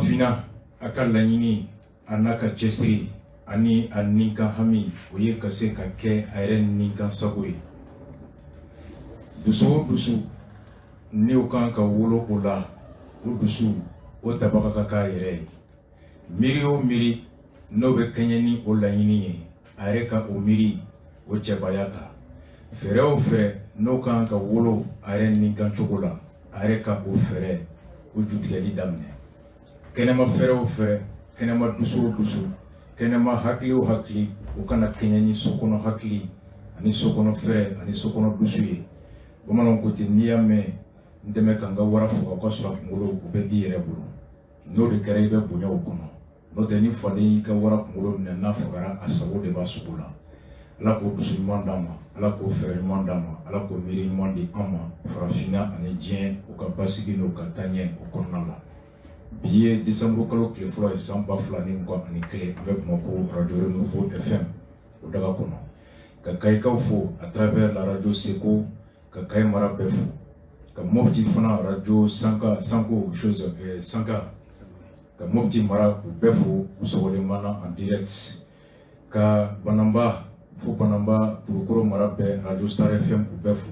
Farafina aka laɲini a n'a ka cɛsiri ani a nin kan hami o ye ka se ka kɛ a yɛrɛ nin kan sago ye. Dusu o dusu ni o kan ka wolo o la, o dusu o tabaga ka k'a yɛrɛ ye. Miiri o miiri n'o bɛ kɛɲɛ ni o laɲini ye, a yɛrɛ ka o miiri o cɛbaya ta. Fɛɛrɛ o fɛɛrɛ n'o kan ka wolo a yɛrɛ nin kan cogo la, a yɛrɛ ka o fɛɛrɛ o jutigɛli daminɛ. Kɛnɛma fɛɛrɛ o fɛɛrɛ, kɛnɛma dusu o dusu, kɛnɛma hakili o hakili, o kana kɛɲɛ ni sokɔnɔ hakili ani sokɔnɔ fɛɛrɛ ani sokɔnɔ dusu ye. Bamananw ko ten, n'i y'a mɛn n dɛmɛ ka n ka wara faga o ka sɔrɔ a kunkolo o bɛ i yɛrɛ bolo. N'o de kɛra i bɛ bonya o kɔnɔ. N'o tɛ ni faden y'i ka wara kunkolo minɛ n'a fagara, a sago de b'a sogo la. Ala k'o dusu ɲuman d'an ma, Ala k'o fɛɛrɛ ɲuman d'an ma, Ala k'o miiri ɲuman di an ma, farafinna ani diɲɛ o ka basigi n'o ka taaɲɛ o kɔnɔna la. Bi ye décembre kalo tile fɔlɔ ye san 2021 an bɛ Bamakɔ radio Renouveau FM o daga kɔnɔ. Ka Kayikaw fo à travers la radio Seko, ka Kayi mara bɛɛ fo, ka Mopti fana radio Sanka ka Mopti mara u bɛɛ fo u sɔgɔlen mana en direct, ka Banamba fo Banamba Kulukoro mara bɛɛ radio Star FM u bɛɛ fo,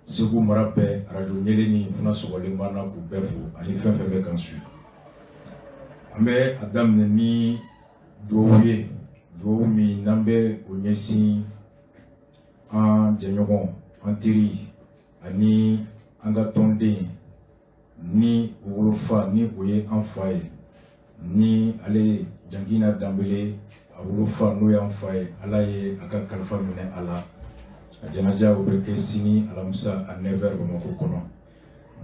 Segu mara bɛɛ radio Ɲeleni fana sɔgɔlen mana u bɛɛ fo ani fɛn fɛn bɛ kan su. An bɛ a daminɛ ni duwawu ye, duwawu min n'an bɛ o ɲɛsin an jɛɲɔgɔn, an teri ani an ka tɔnden ni o wolofa ni o ye an fa ye, ni ale Jankina Danbele a wolofa n'o y'an fa ye, Ala ye a ka kalifa minɛ a la. A janaja o bɛ kɛ sini alamisa à 9h Bamakɔ kɔnɔ.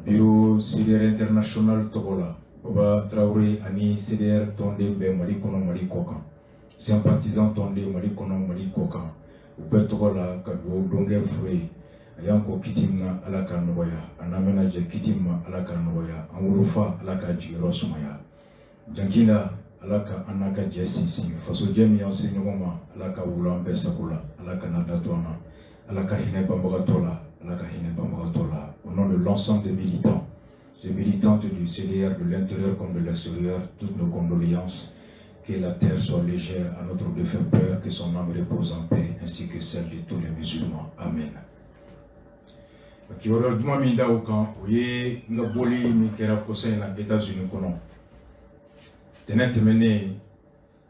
Bureau CDR international tɔgɔ la Baba Traoré ani CDR tɔnden bɛɛ Mali kɔnɔ Mali kɔkan, sympathisant tɔnden Mali kɔnɔ Mali kɔkan, u bɛɛ tɔgɔ la ka duwawu don kɛ fure ye. A y'an ko kiti min na Ala ka nɔgɔya, a n'an bɛna jɛ kiti min ma Ala ka nɔgɔya, an wolofa Ala ka jigiyɔrɔ sumaya. Jankina Ala ka an n'a ka jɛ sinsin, fasojɛ min y'an se ɲɔgɔn ma Ala ka wolo an bɛɛ sago la, Ala ka n'a da to an na, Ala ka hinɛ banbagatɔ la, Ala ka hinɛ banbagatɔ la. Au nom de l'ensemble des militants, ces militantes du CDR de l'intérieur comme de l'extérieur, toutes nos condoléances, que la terre soit légère à notre défunt, que son âme repose en paix, ainsi que celle de tous les musulmans. Amen. Kiwara duma min da o kan o ye n ka bɔli min kɛra kɔsa in na États-Unis kɔnɔ. Tɛnɛ tɛmɛnen n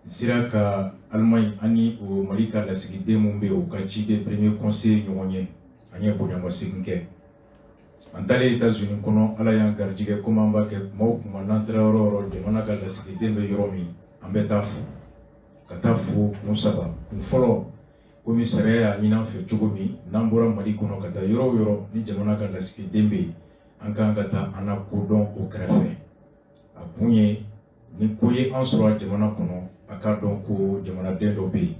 sera ka Allemagne ani o Mali ka lasigiden mun bɛ yen o ka ciden premier conseil ɲɔgɔn ye, an ye bonyamasegin kɛ. An taalen États-Unis kɔnɔ, Ala y'an garijigɛ komi an b'a kɛ kuma o kuma n'an taara yɔrɔ o yɔrɔ jamana ka lasigiden bɛ yɔrɔ min an bɛ taa fo, ka taa fo kun saba. Kun fɔlɔ komi sariya y'a ɲini an fɛ cogo min, n'an bɔra Mali kɔnɔ ka taa yɔrɔ o yɔrɔ ni jamana ka lasigiden bɛ yen, an kan ka taa an na kodɔn o kɛrɛfɛ. A kun ye ni ko ye an sɔrɔ jamana kɔnɔ, a k'a dɔn ko jamanaden dɔ bɛ yen.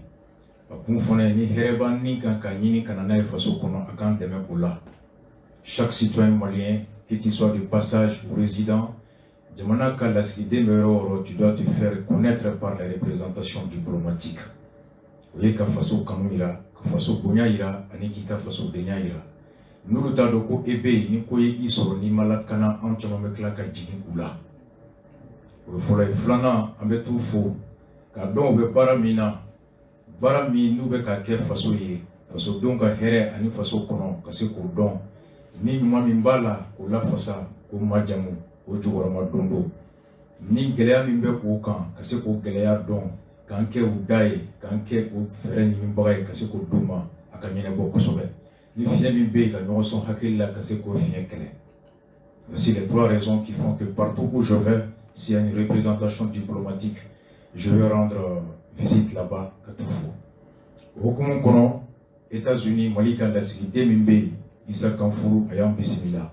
A kun fana ye ni hɛrɛ b'an ni kan ka ɲini ka na n'a ye faso kɔnɔ, a k'an dɛmɛ o la. Chaque citoyen malien, qu'il soit de passage ou résident, jamana ka lasigiden bɛ yɔrɔ o yɔrɔ, tu dois te faire connaître par la représentation diplomatique. O ye ka faso kanu yira, ka faso bonya yira ani k'i ka faso denya yira. N'olu t'a dɔn ko e bɛ yen, ni ko ye i sɔrɔ n'i ma lakana, an caman bɛ tila ka jigin u la. O ye fɔlɔ ye. Filanan, an bɛ t'u fo k'a dɔn u bɛ baara min na, baara min n'u bɛ ka kɛ faso ye, fasodenw ka hɛrɛ ani faso kɔnɔ ka se k'o dɔn. Ni ɲuman min b'a la k'o lafasa, k'o majamu, k'o jukɔrɔma don don. Ni gɛlɛya min bɛ k'o kan ka se k'o gɛlɛya dɔn, k'an kɛ u da ye, k'an kɛ o fɛɛrɛ ɲinibaga ye ka se k'o d'u ma, a ka ɲɛnabɔ kosɛbɛ. Ni fiɲɛ min bɛ yen ka ɲɔgɔn sɔn hakili la ka se k'o fiɲɛ kɛlɛ. Voici les 3 raisons qui font que partout où je vais, s'il y a une représentation diplomatique, je vais rendre visite là-bas à tout fou. Au hukumu kɔnɔ, États-Unis, Mali ka lasigiden min bɛ yen, Issa Kanfuru a y'an bisimila.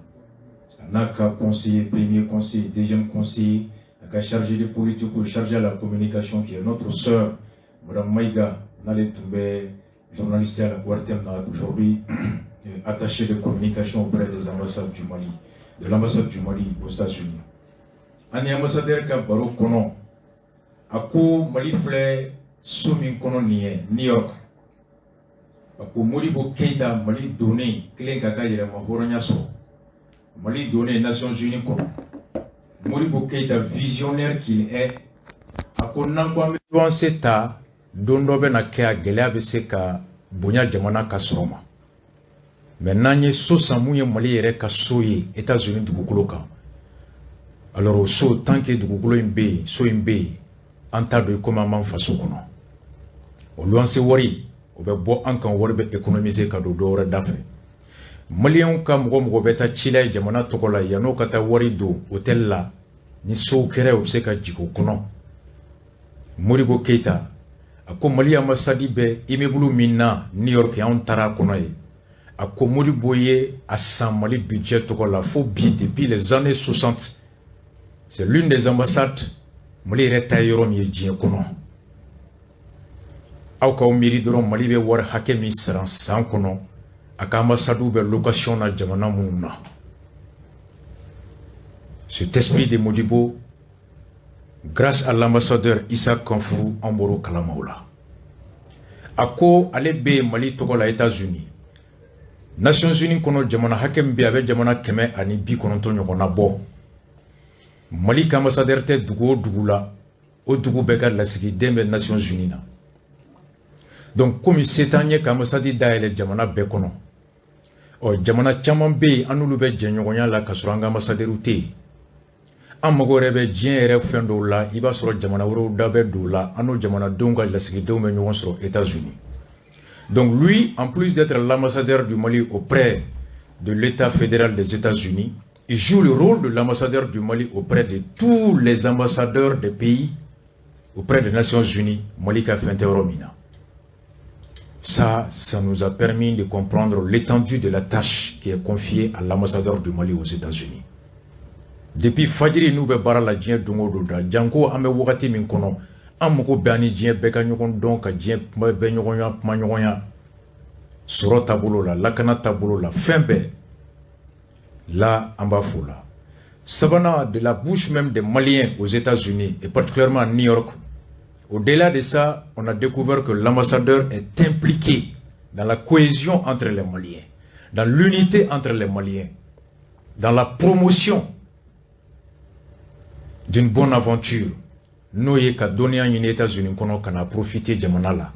A n'a ka conseiller, premier conseiller, deuxième conseiller, a ka chargé de politique ou chargé à la communication qui est notre sœur, Madame Maïga, n'allait tomber journaliste à la Guartem aujourd'hui, attachée de communication auprès des ambassades du Mali, de l'ambassade du Mali aux États-Unis. Ani ambassadeur ka baro kono, ako Mali filɛ so min kɔnɔ nin ye New York. Ako Modibo Keïta Mali donnen kelen ka ka yɛrɛma hɔrɔnya sɔrɔ. Mali donnen Nations Unies kɔnɔ. Modibo Keïta, visionnaire qu'il est, a konnankwa nuance ta dondo be na ke a gɛlɛya bɛ se ka bonya jamana ka sɔrɔ ma mais n'an ye so san mun ye Mali yɛrɛ ka so ye États-Unis dugukolo kan alors o so tant que dugukolo in bɛ yen so in bɛ yen an t'a dɔn komi an b'an faso kɔnɔ o luwanse wari o bɛ bɔ an kan wari bɛ économiser ka don dɔ wɛrɛ da fɛ Maliens ka mɔgɔ mɔgɔ bɛ taa ci la ye jamana tɔgɔ la yan'o ka taa wari don hôtel la ni sow kɛra o bɛ se ka jigin o kɔnɔ Modibo Keïta a ko Mali ambassade bɛ immeuble min na New York anw taara kɔnɔ ye a ko Modibo ye a san Mali budget tɔgɔ la fo bi depuis les années 60 c'est l'une des ambassades Mali yɛrɛ ta yɔrɔ min ye diɲɛ kɔnɔ aw k'aw miiri dɔrɔn Mali bɛ wari hakɛ min sara san kɔnɔ a ka ambassade bɛ location na jamana minnu na cet esprit de Modibo grâce à l'ambassadeur Issa Kanfourou an bɔr'o kalamaw la a ko ale bɛ Mali tɔgɔ la États-Unis Nations Unies kɔnɔ jamana hakɛ min bɛ a bɛ jamana 190 ɲɔgɔn na bɔ Mali ka ambassadeur tɛ dugu o dugu la o dugu bɛɛ ka lasigiden bɛ Nations Unies na donc komi se t'an ye ka ambassade dayɛlɛ jamana bɛɛ kɔnɔ jamana caman bɛ yen an n'olu bɛ jɛɲɔgɔnya la ka sɔrɔ an ka ambassadeur tɛ yen an mago yɛrɛ bɛ diɲɛ yɛrɛ fɛn dɔw la i b'a sɔrɔ jamana wɛrɛw da bɛ don la an n'o jamanadenw ka lasigidenw bɛ ɲɔgɔn sɔrɔ États-Unis donc lui en plus d'être l'ambassadeur du Mali auprès de l'État fédéral des États-Unis il joue le rôle de l'ambassadeur du Mali auprès de tous les ambassadeurs des pays auprès des Nations Unies Mali ka fɛn tɛ yɔrɔ min na ça nous a permis de comprendre l'étendue de la tâche qui est confiée à l'ambassadeur du Mali aux États-Unis depuis fajiri n'u bɛ baara la diɲɛ don o don da janko an bɛ wagati min kɔnɔ an mago bɛ ani diɲɛ bɛɛ ka ɲɔgɔn dɔn ka diɲɛ bɛɛ ɲɔgɔnya kuma ɲɔgɔnya sɔrɔ taabolo la lakana taabolo la fɛn bɛɛ là an b'a fɔ la sabanan de la bouche même des Maliens aux États-Unis et particulièrement à New York au-delà de ça on a découvert que l'ambassadeur est impliqué dans la cohésion entre les Maliens dans l'unité entre les Maliens dans la promotion d'une bonne aventure n'o ye ka dɔnniya ɲini États-Unis kɔnɔ ka na profiter jamana la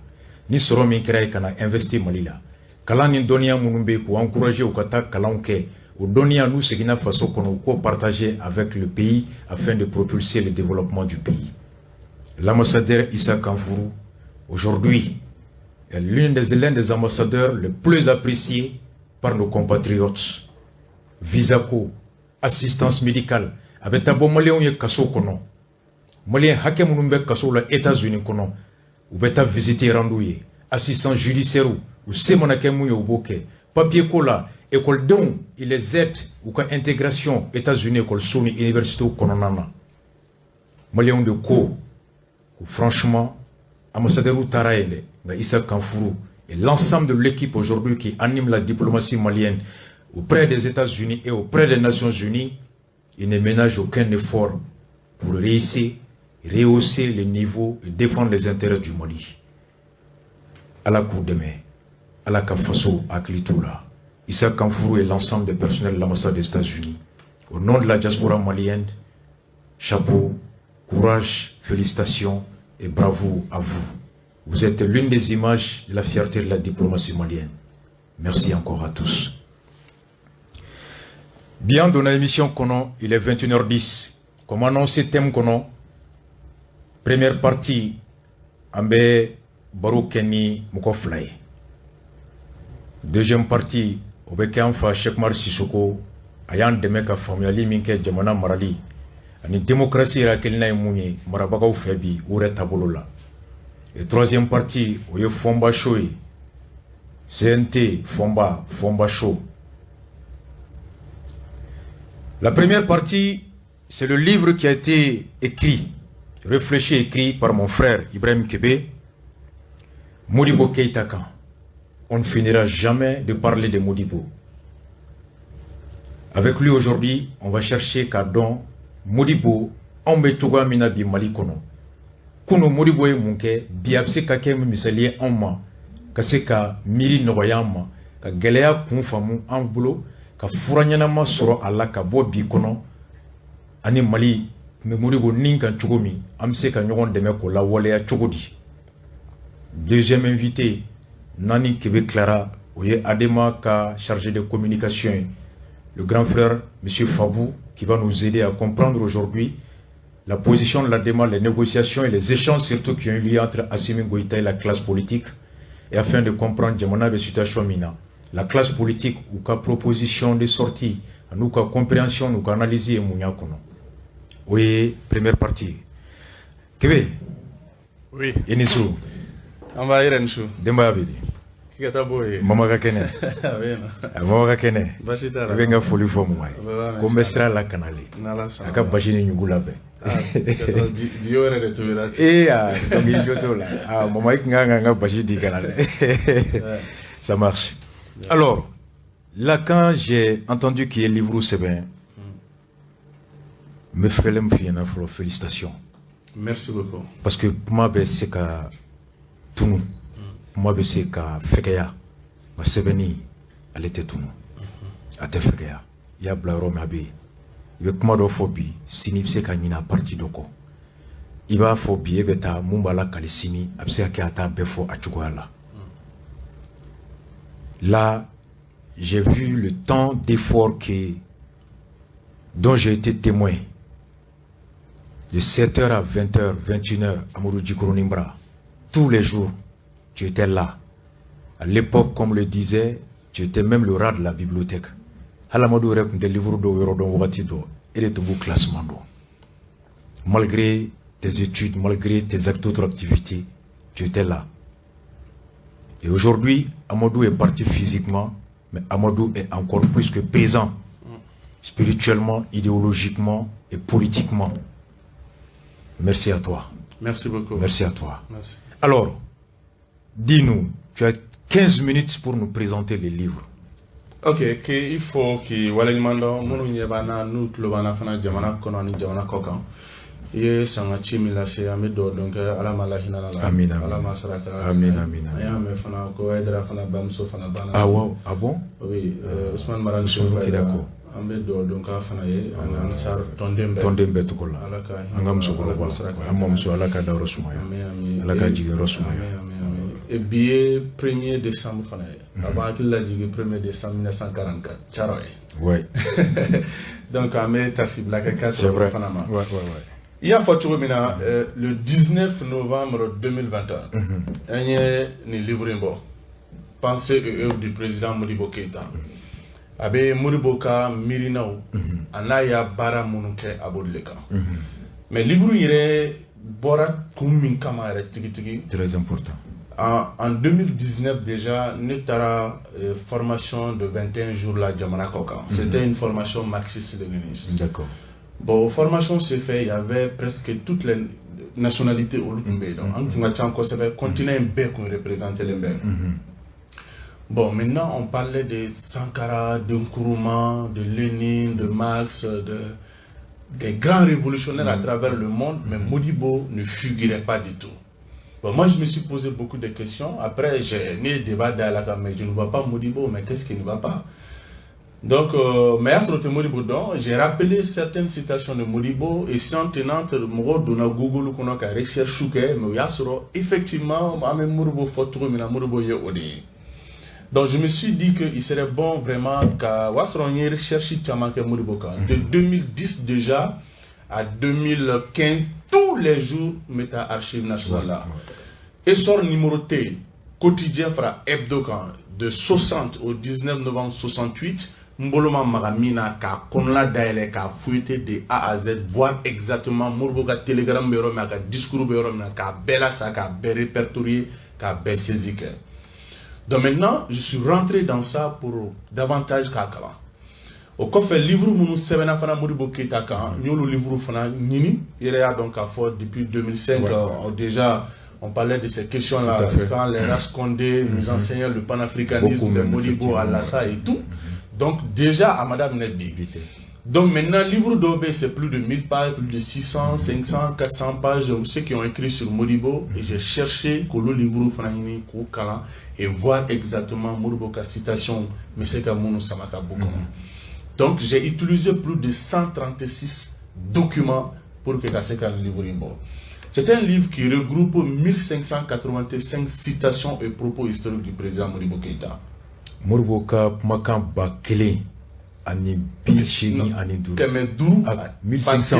ni sɔrɔ min kɛra ye ka na investir Mali la kalan ni dɔnniya minnu bɛ k'u encourager u ka taa kalanw kɛ o dɔnniya n'u seginna faso kɔnɔ u k'o partager avec le pays afin de propulser le développement du pays l'ambassadeur Issa Kanfourou aujourd'hui est l'un des ambassadeurs les plus appréciés par nos compatriotes Visaco assistance médicale a bɛ taa bɔ Maliens ye kaso kɔnɔ Maliens hakɛ minnu bɛ kaso la États-Unis kɔnɔ u bɛ taa visiter randu ye assistance judiciaire u se mana kɛ mun ye u b'o kɛ papier ko la écoledenw il les aide u ka intégration États-Unis écoleso ni université kɔnɔna na Maliens de ko franchement ambassadeur taara yen dɛ nka Issa Kanfourou et l'ensemble de l'équipe aujourd'hui qui anime la diplomatie malienne auprès des États-Unis et auprès des Nations Unies il ne ménage aucun effort pour rehausser le niveau et défendre les intérêts du Mali. À la cour de mai, à la Kafaso, à Klitoula, Issa Kanfourou et l'ensemble des personnels de l'ambassade des États-Unis, au nom de la diaspora malienne, chapeau, courage, félicitations et bravo à vous. Vous êtes l'une des images de la fierté de la diplomatie malienne. Merci encore à tous. Bien dans l'émission Kono, il est 21h10. Comme annoncé thème Kono, première partie, Ambe Barou Kenny Moukoflaye. Deuxième partie, Obeke Anfa Chekmar Sissoko, Ayan Demeka Famiali Minke Djamana Marali. Ani démocratie Rakelina Mouni, Marabaka Febi, Oure Tabolola. Et troisième partie, Oye Fomba Shoy, CNT Fomba Show. La première partie, c'est le livre qui a été écrit, réfléchi et écrit par mon frère Ibrahim Kébé, Modibo Keïta Kan. On ne finira jamais de parler de Modibo. Avec lui aujourd'hui, on va chercher Kadon, Modibo, Ombe Toga Minabi Malikono. Kuno Modibo et Munke, Biabse Kake Misalier Amma, Kaseka Miri Noyama, Ka Galea Kunfamu Ambulo, ka furanyana ma sɔrɔ a la ka bɔ bi kɔnɔ ani Mali me Modibo nin kan cogo min an bɛ se ka ɲɔgɔn dɛmɛ k'o lawaleya cogo di. Deuxième invité Nani Kebe Clara Oye Adema ka chargé de communication, le grand frère monsieur Fabou qui va nous aider à comprendre aujourd'hui la position de l'ADEMA, les négociations et les échanges surtout qui ont eu lieu entre Assimi Goïta et la classe politique, et afin de comprendre la situation mina. La classe politique ou ka proposition de sortie, ou ka compréhension, ou ka analyse et mounya kono. Oui, première partie. Kebe? Oui. Enisu? On va y aller, Nchou. Demba Abidi. Mama ka kene. Mama ka kene. Bashita. Benga foli fo mumai. Kombe sira la kanale. Aka bashini nyugula be. Biore de tuira. Donc il joue là. Ah, mama nga bashidi kanale. Ça marche. Alors, là quand j'ai entendu qu'il y a livre Sébin, me felem fiena flo félicitations. Merci beaucoup. Parce que moi ben c'est que tout nous moi be se ka fekeya ma sebeni ale te tunu ate fekeya ya blaro ma be ibe kuma do fobi sini be se ka nyina parti doko iba fobi ebe ta mumbala kali sini abse ka ata befo achugoala. Là j'ai vu le temps d'effort dont j'ai été témoin de 7h à 20h 21h Amadou Djikoro Nimbra tous les jours. Tu étais là. À l'époque, comme le disait, tu étais même le rat de la bibliothèque. Halamadou rep des livres do Yorodon Watido et de tout classement. Malgré tes études, malgré tes autres activités, tu étais là. Et aujourd'hui, Amadou est parti physiquement, mais Amadou est encore plus que présent, spirituellement, idéologiquement et politiquement. Merci à toi. Merci beaucoup. Merci à toi. Merci. Alors, dis-nous, tu as 15 minutes pour nous présenter les livres. Ok, il faut que Walimando, Mounou Yabana, nous, Lobana Fana, Jamana, Konani, Jamana Kokan. Et Sanga Chimila, c'est Amido, donc Alamala Hinala. Amin, Alama Saraka. Amin, amin. Ayam Fana, Koedra Fana, Bamso Fana Bana. Ah, wow, ah bon? Oui, Ousmane Maran Kidako. Ambedo, donc Afanaye, Ansar Tondembe. Tondembe Tukola. Angam Sokoloba. Amam Alaka Daurosumaya. Alaka Jigorosumaya. Et billet 1er décembre avant qu'il l'a dit le 1er décembre 1944 Tcharoy. Oui. Donc Amé Tassibla c'est vrai. Ouais. Il y a photo le 19 novembre 2021. Il y a un livre Pensée et œuvre du président Modibo Keïta. Abe Modibo ka Mirinao Anaya Bara Mounouke Abodleka. Mais le livre il est Bora Koummin Kamara Tigi. Très important. En 2019 déjà, nous avons une formation de 21 jours là, Djamana Kokan. C'était une formation marxiste-léniniste. D'accord. Bon, la formation s'est faite, il y avait presque toutes les nationalités au Lukumbe. Donc, on continent B qu'on représentait les B. Bon, maintenant, on parlait de Sankara, de Nkrumah, de Lénine, de Marx, des grands révolutionnaires à travers le monde, mais Modibo ne figurait pas du tout. Bon, moi, je me suis posé beaucoup de questions. Après, j'ai mis le débat d'Alaka, mais je ne vois pas Modibo, mais qu'est-ce qui ne va pas? Donc, j'ai rappelé certaines citations de Modibo et sans tenante, Google, recherche, mais effectivement, donc, je me suis dit qu'il serait bon vraiment qu'à rechercher de 2010 déjà à 2015, tous les jours, mettre archive nationale là. Et sort numéroté quotidien fra hebdocan de 60 au 19 novembre 68, Mboloma Maramina ka konla daele ka fouillé de A à Z, voir exactement Mourboga télégramme bérom ka discours bérom ka bella sa ka bé répertorié ka bé saisi. Donc maintenant, je suis rentré dans ça pour davantage kakala. Au coffre livre nous sevena fana Modibo Keïta kan nous le livre fana nini il a donc à fort depuis 2005 déjà on parlait de ces questions là quand les races Condé nous enseignaient le panafricanisme de Modibo Alassa et tout donc déjà à Madame Nebi. Donc maintenant livre d'Obé c'est plus de 1000 pages, plus de 600, 500, 400 pages ceux qui ont écrit sur Modibo et j'ai cherché que le livre fana nini kala et voir exactement Modibo ka citation mais c'est comme nous samaka beaucoup. Donc j'ai utilisé plus de 136 documents pour que ça le livre. C'est un livre qui regroupe 1585 citations et propos historiques du président Modibo Keïta. Modibo ka kumakan ba kelen ani bi segin ani duuru. Kɛmɛ duuru 1500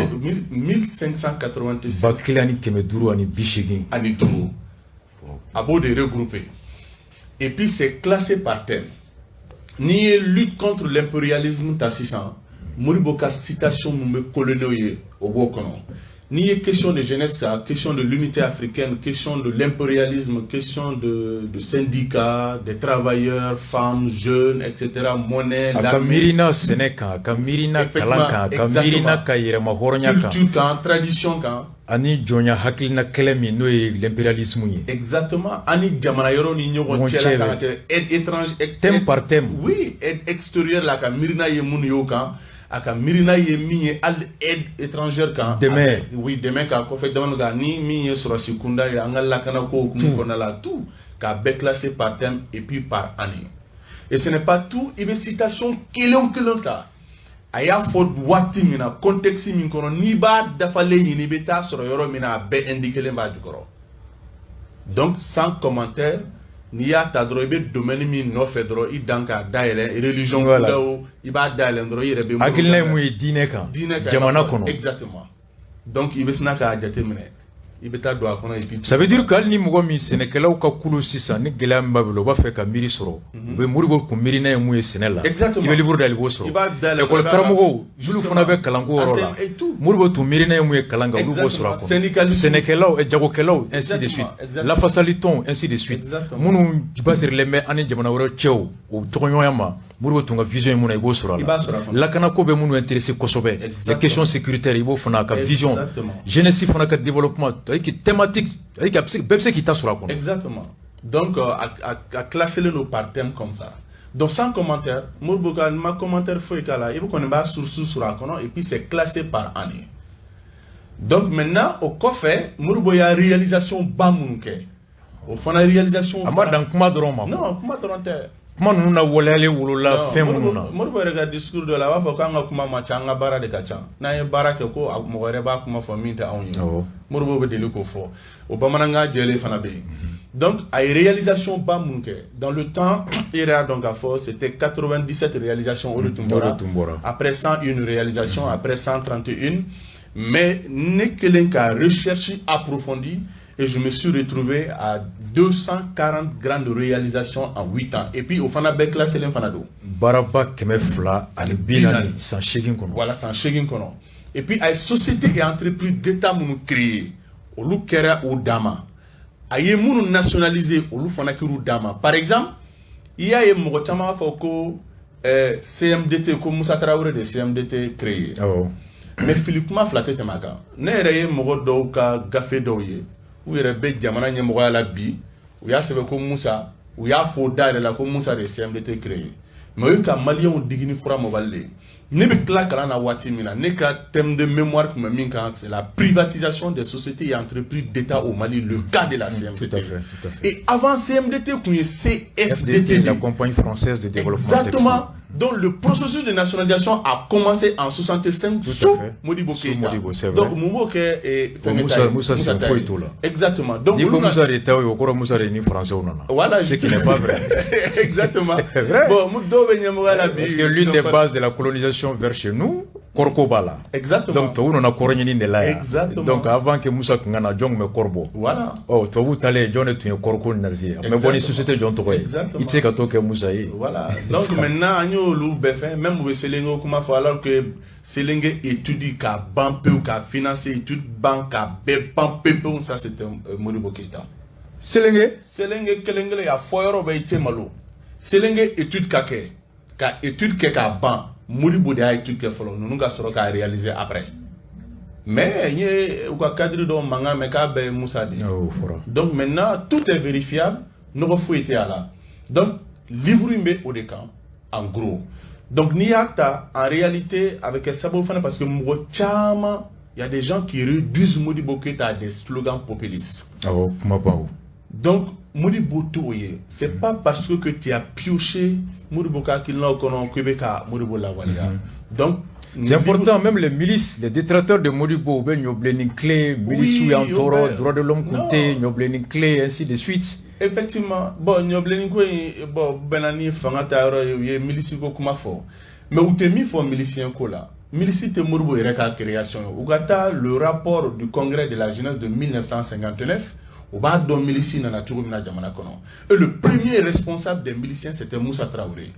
1586 ba kelen ani kɛmɛ duuru ani bi segin ani duuru. A b'o de regrouper. Et puis c'est classé par thème. Ni lutte contre l'impérialisme ta sisan Modibo ka citation mun bɛ colonel ye o b'o kɔnɔ. Ni question de jeunesse, question de l'unité africaine, question de l'impérialisme, question de syndicats, des travailleurs, femmes, jeunes, etc. Monnaie, Kamirina Sénéka, Kamirina Kalanka, Kamirina Kayirema Horonya, culture, tradition. Ani Jonia Hakilina Kelemi, no l'impérialisme. Exactement. Ani Djamanayoro ni nyogo tchela aide étrange, thème par thème. Oui, aide extérieure la Kamirina Yemun Yoka. Aka mirina ye mi al aide étrangère kan demain oui demain ka ko fait demande ga ni mi sur la sekunda ya ngala kana ko kona la tout ka be classé par thème et puis par année. Et ce n'est pas tout, il y a des citations kelon ta aya fo wati mina contexte min kono ni ba dafale ni beta sur yoro mina be indiquer le ba du koro. Donc sans commentaire ni ya ta dro ibe domaine mi no fedro i danka daele religion ko iba daele dro yere be akilne mu dine kan jamana kono exactement. Donc ibe snaka jatemine ibe ta do akona ibi. Ça veut dire que ni mugo mi senekelaw ka kulu sisa ni gelam bablo ba fe ka miri soro be muribo ko miri na mu senela ibe livre dal bo soro école karamugo julu funa be kalango rola muribo tu miri na mu kalanga lu bo soro ko senekelaw e jagokelaw ainsi de suite la fasaliton ainsi de suite munu basir lemme ani jamana woro chew o tokonyoyama muribo tunga vision mu na ibo soro la kana ko be munu intéressé kosobe les questions sécuritaires ibo funa ka vision jeunesse funa ka développement qui thématique qui t'a sur la compte. Exactement. Donc à classer nos par thème comme ça. Donc sans commentaire, Modibo ma commentaire faut que là, il faut qu'on ait sur la compte et puis c'est classé par année. Donc maintenant au coffre, Modibo y a réalisation bamunke. Au fond la réalisation. Ama dans comment drôme. Non, comment drôme. Comment nous na wolale wolola fait mununa. Modibo regarde discours de la wa faut qu'on a kuma machanga bara de kacha. Na ye bara ke ko mogore ba kuma famille ta onyo. Modibo be deli ko fo. O bamananga jele fana be. Donc à réalisation ba munke. Dans le temps il a donc à force c'était 97 réalisations au Tumbora. Après 101 réalisations, après 131 mais n'est que l'un recherche approfondie. Et je me suis retrouvé à 240 grandes réalisations en 8 ans. Et puis, au Fanabek, là, c'est l'Infanado. Baraba Kemefla, Binani, sans Chegin Kono. Voilà, sans Chegin Kono. Et puis, à société et entreprise d'État nous créé, au Lukera ou Dama. À Yemoun nationalisé, au Lufanakiru Dama. Par exemple, il y a un Mogochama Foko CMDT, comme Moussa Traoré de CMDT créé. Mais Philippe m'a flatté Temaka. N'est-ce pas Mogodo ka Gafé Doye? Où il y a des jamana nyemoko la bi, où il y a sebe ko Moussa, où il y a Foda de la ko Moussa de CMDT créé. Mais il y a Malien ou digni fura mobile. Ne be kla kala na wati mina, ne ka thème de mémoire comme minka, c'est la privatisation des sociétés et entreprises d'État au Mali, le cas de la CMDT. Tout à fait. Et avant CMDT, il y a CFDT, la compagnie française de développement. Exactement. Donc le processus de nationalisation a commencé en 65 sous Modibo Keïta. Donc Moumo Moussa c'est un faux tout là. Exactement. Donc Moussa est au cours Moussa est ni français ou non. Voilà, ce qui n'est pas vrai. Exactement. C'est vrai. Bon, parce que l'une des bases de la colonisation vers chez nous, Korkobala. Exactement. Donc on a coronini de là. Exactement. Donc avant que Moussa Kungana Jong me corbo. Voilà. Oh, toi vous allez John et tu es corco nazi. Mais bonne société John Toy. Exactement. Il sait que toi que Moussa est. Voilà. Donc maintenant agno lou befin même vous selengo comment faut alors que selenge étudie ka banpe ou ka financer étude banque ka be banpe ça c'était Modibo Keïta. Selenge kelenge ya foyoro be temalo. Selenge étude ka étude ka ban Modibo de étude ke folo nous nga soro ka réaliser après. Mais il y a un cadre de manga mais ka be Moussa de. Donc maintenant tout est vérifiable, nous refouillons là. Donc livre au décamp en gros. Donc Niakta en réalité avec Sabo Fana parce que il y a des gens qui réduisent Modibo Keïta à des slogans populistes. Donc Modibo Touye, c'est pas parce que tu as pioché Modibo Keïta qu'il n'a pas Modibo la Walia. Donc C'est important, même les milices, les détracteurs de Modibo, ben Nyoblening Clé, milice ou Yantoro, droit de l'homme compté, Nyoblening Clé, ainsi de suite. Effectivement, bon, Nyoblening Clé, bon, Benani, Fangata, milice ko kuma fo. Mais où t'es mis for milicien ko là? Milice te Modibo et la création. Ougata, le rapport du congrès de la jeunesse de 1959, ou bas don milici na naturumina jamana kono. Et le premier responsable des miliciens, c'était Moussa Traoré.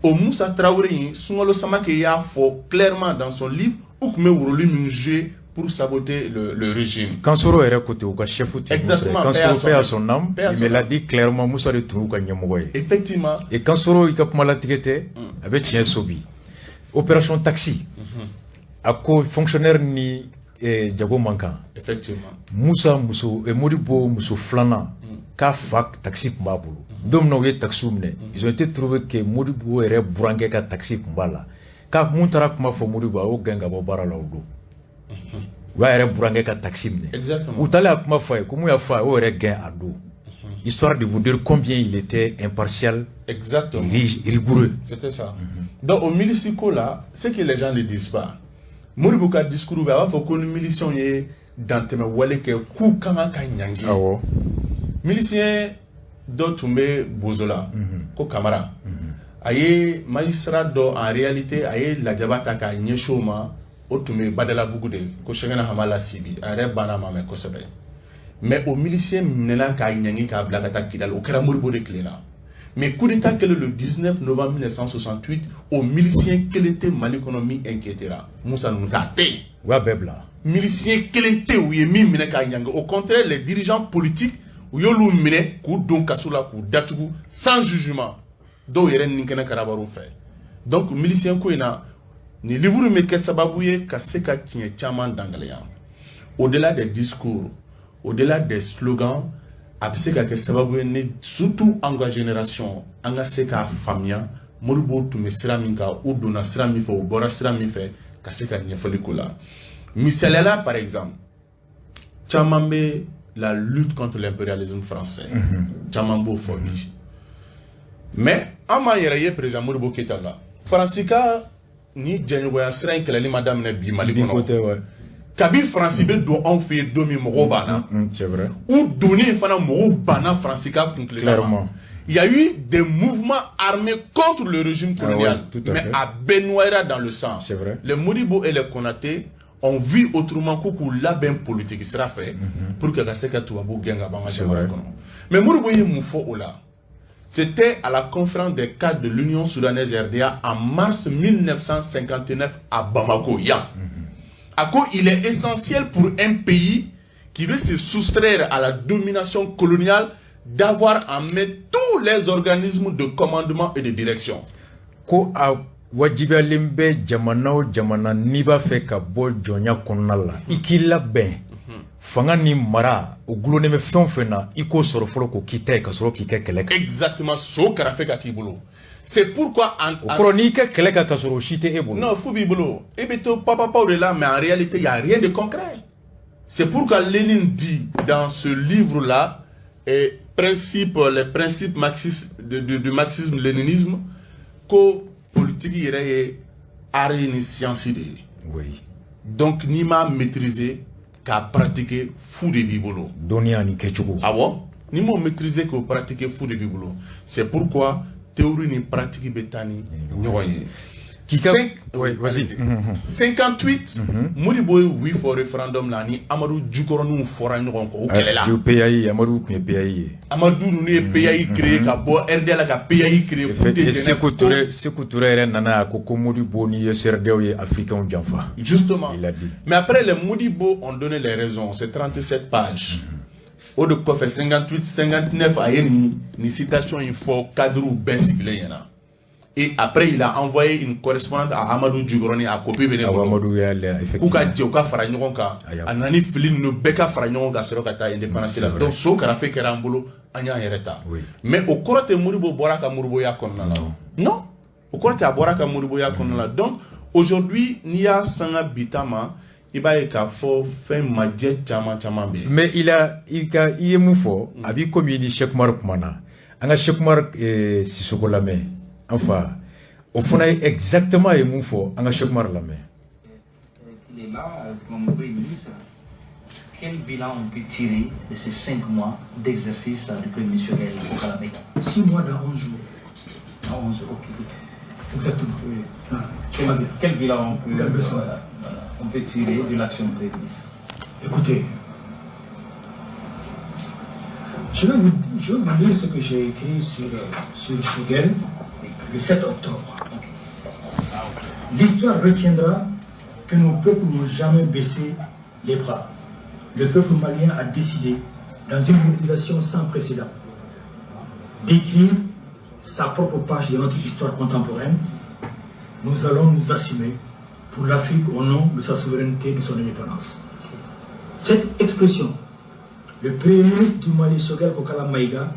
Au Moussa Traoré, Sungalo Samake a fait clairement dans son livre où me wuruli joué pour saboter le régime. Quand Soro est côté au chef, exactement. Quand Soro paie à son âme, il me l'a dit clairement, Moussa de Tourouka Nyamogoye. Effectivement. Et quand Soro il a comment la tigité, avec Tien Sobi. Opération taxi. À quoi fonctionnaire ni Djago Mankan. Effectivement. Moussa Mousso et Modibo Mousso Flana, ka fak taxi Mbabulu. Dom no ye taxi mne. Ils ont été trouvés que Modibo est branqué ka taxi Mbala. Ka Muntara kuma fo Modibo au genga bobara la udo. Wa ere branqué ka taxi mne. Exactement. Ou tala kuma fa comme ya fa au ere gen ado. Histoire de vous dire combien il était impartial. Exactement. Et rigoureux. C'était ça. Donc au milicico là, ce que les gens ne disent pas. Modibo ka discours ba fa ko milicien ye danteme wale ke ku kanga ka nyangi. Awo. Milicien do tumbe bozola ko Camara. Aye magistrat do en réalité aye la jabata ka nyeshoma o tumbe badala bugude ko shengana hamala sibi are bana mame ko sebe. Mais au milicien nena ka nyangi ka blakata kidal o kera Modibo de cléna. Mais coup d'état que le 19 novembre 1968 au milicien quel était mal économie inquiétera. Moussa nous a té. Wa bebla. Milicien quel était ou yemi mine ka nyanga. Au contraire les dirigeants politiques ou yolu mine ku don kasula ku datugu sans jugement. Do yeren ninkena karabaru fait. Donc milicien ko ina ni livre me ke sababuye ka seka tiye chaman d'anglais. Au-delà des discours, au-delà des slogans, abseka ke sababuye ne surtout en génération anga seka famia Modibo tume siraminka ou dona sirami fo bora sirami fe ka seka nyefoli kula. Misalela par exemple, Chamambe la lutte contre l'impérialisme français. Chamambo Forni. Mais ama yeraye président Modibo Keita là. Francika ni djenyoya sira kelali madame ne bi mali kono. Kabi Francibe do on fait domi morobana. C'est vrai. Ou donner fana morobana Francika clairement. Il y a eu des mouvements armés contre le régime colonial, mais à Benouaira dans le sang. C'est vrai. Les Modibo et les Konaté ont vu autrement que la ben politique sera fait pour que la Seka Touabou Genga Banga. Mais Modibo y moufo ola. C'était à la conférence des cadres de l'Union soudanaise RDA en mars 1959 à Bamako. Il est essentiel pour un pays qui veut se soustraire à la domination coloniale d'avoir en main tous les organismes de commandement et de direction. Ko a wajibalimbe jamana niba fe ka bo jonya konala ikila ben fanga ni mara o glone me fenfena iko soro folo ko kite ka soro kike keleka. Exactement so karafe ka kibolo. C'est pourquoi en chronique keleka ka soro chite ebolo. Non, fou bibolo. Et beto papa de là, mais en réalité il y a rien de concret. C'est pourquoi Lénine dit dans ce livre là et les principes marxistes du marxisme-léninisme que politique est une science. Oui. Donc, ni m'a maîtrisé qu'à pratiquer fou de bibolo. Donia ni kechugo. Ah bon? Ni m'a maîtrisé qu'à pratiquer fou de bibolo. C'est pourquoi théorie ni pratique bétani. Oui, vas-y. 58, Modibo oui for référendum là ni Amadou Djukoronou fora nyon ko kelela. Du PAI Amadou ku PAI. Amadou ni PAI créé ka bo RDA ka PAI créé pour des sécouture nana ko Modibo ni CRDO ye africain janfa. Justement. Il a dit. Mais après les Modibo ont donné les raisons, c'est 37 pages. Au de quoi fait 58 59 a ni citation il faut cadre ou ben ciblé yana. Et après, il a envoyé une correspondance à Amadou Djugoroni à copier de Amadou effectivement. Kuka Djoka Faranyoka, Anani Filin no Beka Faranyoka Sorokata indépendance. Donc, so Karafe Kerambolo, Anya Hereta. Mais au cours de Modibo Boraka Muriboya Konala. Non. Au cours de Boraka Muriboya Konala. Donc, aujourd'hui, Nia Sanga Bitama, il va y avoir fait Madjet Chama Chamambe. Mais il est moufo, avec comme il dit Cheikh Mark Mana. Anga Cheikh Mark Sissoko Lame. Enfin, au fond, exactement et moufo, en a Cheikh Mar Lamé. est là, comme Premier ministre, quel bilan on peut tirer de ces 5 mois d'exercice du Premier ministre au Kalamega? 6 mois dans 11 jours. Dans 11 jours, ok. Exactement. Oui. Ah, quel bilan on peut tirer de l'action du Premier ministre? Écoutez, je vais vous lire ce que j'ai écrit sur Shogel le 7 octobre. L'histoire retiendra que nos peuples n'ont jamais baissé les bras. Le peuple malien a décidé, dans une mobilisation sans précédent, d'écrire sa propre page de notre histoire contemporaine. Nous allons nous assumer pour l'Afrique au nom de sa souveraineté et de son indépendance. Cette expression, le Premier ministre du Mali, Shogel Kokala Maïga,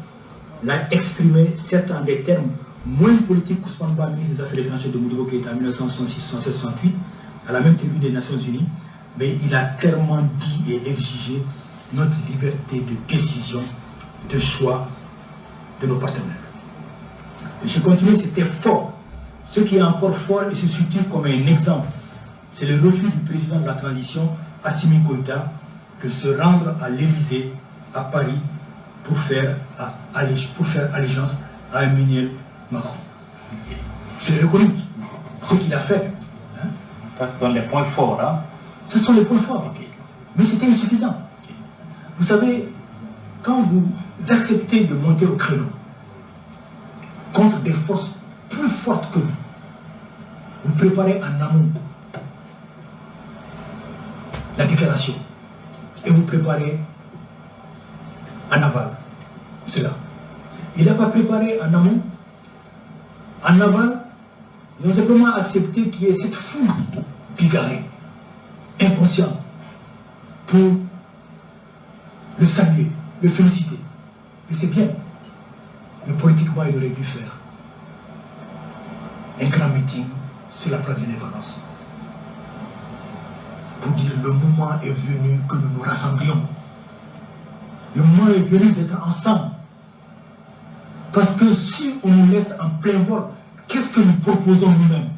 l'a exprimé certes en des termes moins politiques qu'Ousmane Ba, ministre des Affaires étrangères de Modibo Keïta en 1966-1968, à la même tribune des Nations Unies, mais il a clairement dit et exigé notre liberté de décision, de choix de nos partenaires. Et je continue, c'était fort. Ce qui est encore fort et se situe comme un exemple, c'est le refus du président de la transition, Assimi Goïta, de se rendre à l'Élysée, à Paris, pour faire allégeance à Emmanuel Macron. J'ai reconnu ce qu'il a fait. Hein? Ce sont les points forts. Hein? Ce sont les points forts. Okay. Mais c'était insuffisant. Vous savez, quand vous acceptez de monter au créneau contre des forces plus fortes que vous, vous préparez en amont la déclaration et vous préparez en aval cela. Il n'a pas préparé en amont. En aval, ils ont simplement accepté qu'il y ait cette foule bigarrée, inconsciente, pour le saluer, le féliciter. Et c'est bien. Mais politiquement, il aurait dû faire un grand meeting sur la place de l'indépendance. Pour dire le moment est venu que nous nous rassemblions. Le moment est venu d'être ensemble. Parce que si on nous laisse en plein vol, qu'est-ce que nous proposons nous-mêmes?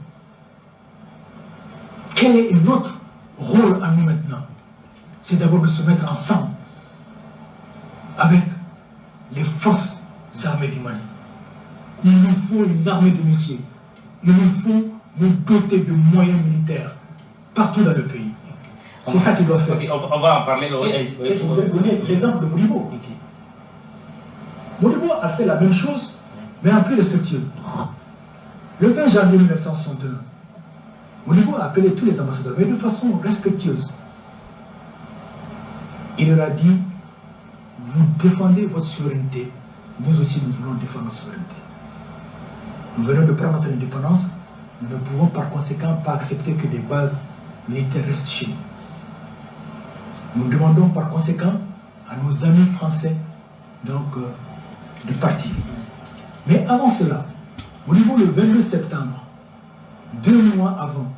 Quel est notre rôle à nous maintenant? C'est d'abord de se mettre ensemble avec les forces armées du Mali. Il nous faut une armée de métier. Il nous faut nous doter de moyens militaires partout dans le pays. C'est ça qu'il doit faire. Okay, on va en parler. Et je voudrais donner l'exemple de Modibo. Okay. Modibo a fait la même chose, mais en plus respectueux. Le 20 janvier 1961, Modibo a appelé tous les ambassadeurs, mais de façon respectueuse. Il leur a dit, vous défendez votre souveraineté, nous aussi nous voulons défendre notre souveraineté. Nous venons de prendre notre indépendance, nous ne pouvons par conséquent pas accepter que des bases militaires restent chez nous. Nous demandons par conséquent à nos amis français donc, de partir. Mais avant cela, au niveau le 22 septembre, 2 mois avant,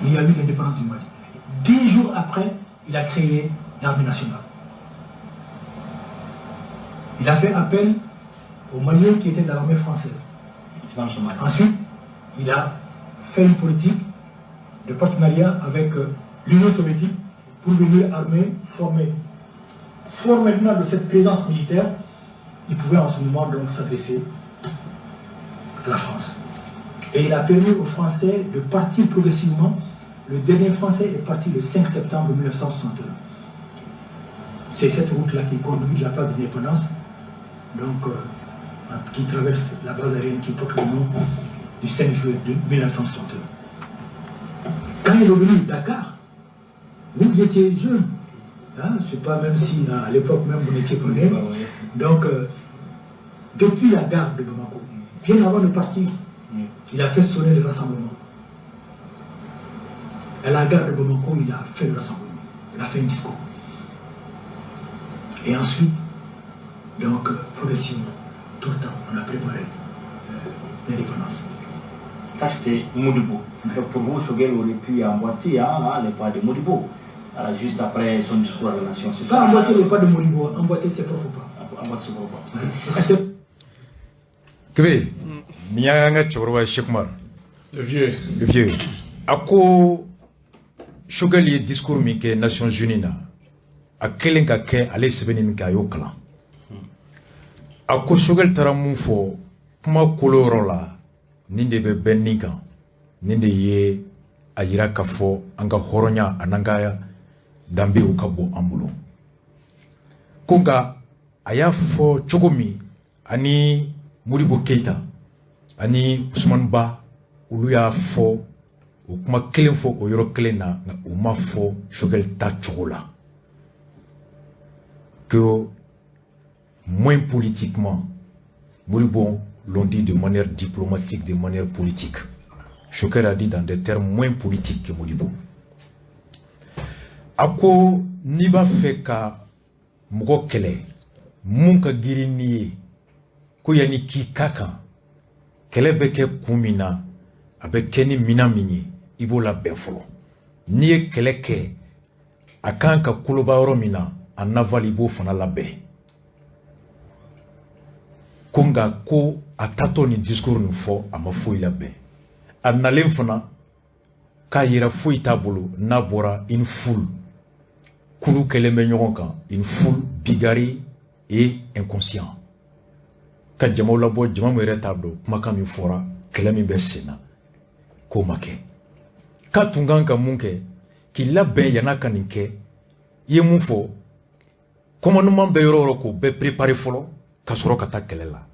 il y a eu l'indépendance du Mali. 10 jours après, il a créé l'armée nationale. Il a fait appel aux Maliens qui étaient de l'armée française. Ensuite, il a fait une politique de partenariat avec l'Union soviétique pour venir armer, former. Fort maintenant de cette présence militaire, il pouvait en ce moment donc s'adresser à la France. Et il a permis aux Français de partir progressivement. Le dernier Français est parti le 5 septembre 1961. C'est cette route-là qui conduit de la place de l'indépendance, donc qui traverse la base aérienne qui porte le nom du 5 juillet 1961. Quand il est revenu de Dakar, vous étiez jeune. Hein, je ne sais pas, même si à l'époque même vous n'étiez pas né. Donc, depuis la gare de Bamako, bien avant de partir, il a fait sonner le rassemblement. À la gare de Bamako, il a fait le rassemblement. Il a fait un discours. Et ensuite, donc, progressivement, tout le temps, on a préparé l'indépendance. Ça, c'était Modibo. Pour vous, Shogel aurait pu emboîter les pas de Modibo. Juste après son discours à la nation. C'est ça. Pas emboîter les pas de Modibo, emboîter ses propres pas. Emboîter ses propres pas. Parce que Kébé, Nyanga Tchorwa Chekmar, Le vieux. le vieux. ako Choguel ye discours min kɛ Nations Unies na a kelen ka kɛ ale sɛbɛnni min kɛ a y'o kalan a ko Choguel taara mun fɔ kuma kolonyɔrɔ la nin de bɛ bɛn nin kan nin de ye a yira k'a fɔ an ka hɔrɔnya a n'an ka danbew ka bɔ an bolo ko nka a y'a fɔ cogo min ani Modibo Keita ani Ousmane Ba olu y'a fɔ o kuma kelen fɔ o yɔrɔ kelen na nka o ma fɔ Choguel ta cogo la que moins politiquement Modibo l'ont dit de manière diplomatique, de manière politique. Choguel a dit dans des termes moins politiques que Modibo. Ako ni ba fɛ ka mɔgɔ kɛlɛ mun ka girin ni ye ko yani k'i ka kan kɛlɛ bɛ kɛ kun min na a bɛ kɛ ni mina min ye i b'o labɛn fɔlɔ n'i ye kɛlɛ kɛ a kan ka koloba yɔrɔ min na a naval i b'o fana labɛn ko nka ko a tatɔ ni discours nin fɔ a ma foyi labɛn a nalen fana k'a yira foyi t'a bolo n'a bɔra une foule kulu kɛlen bɛ ɲɔgɔn kan une foule bigarrée et inconscient ka jamaw labɔ jama min yɛrɛ t'a dɔn kumakan min fɔra kɛlɛ min bɛ sen na k'o ma kɛ k'a tun kan ka mun kɛ k'i labɛn yan'a ka nin kɛ i ye mun fɔ commandement bɛ yɔrɔ o yɔrɔ k'o bɛɛ préparer fɔlɔ ka sɔrɔ ka taa kɛlɛ la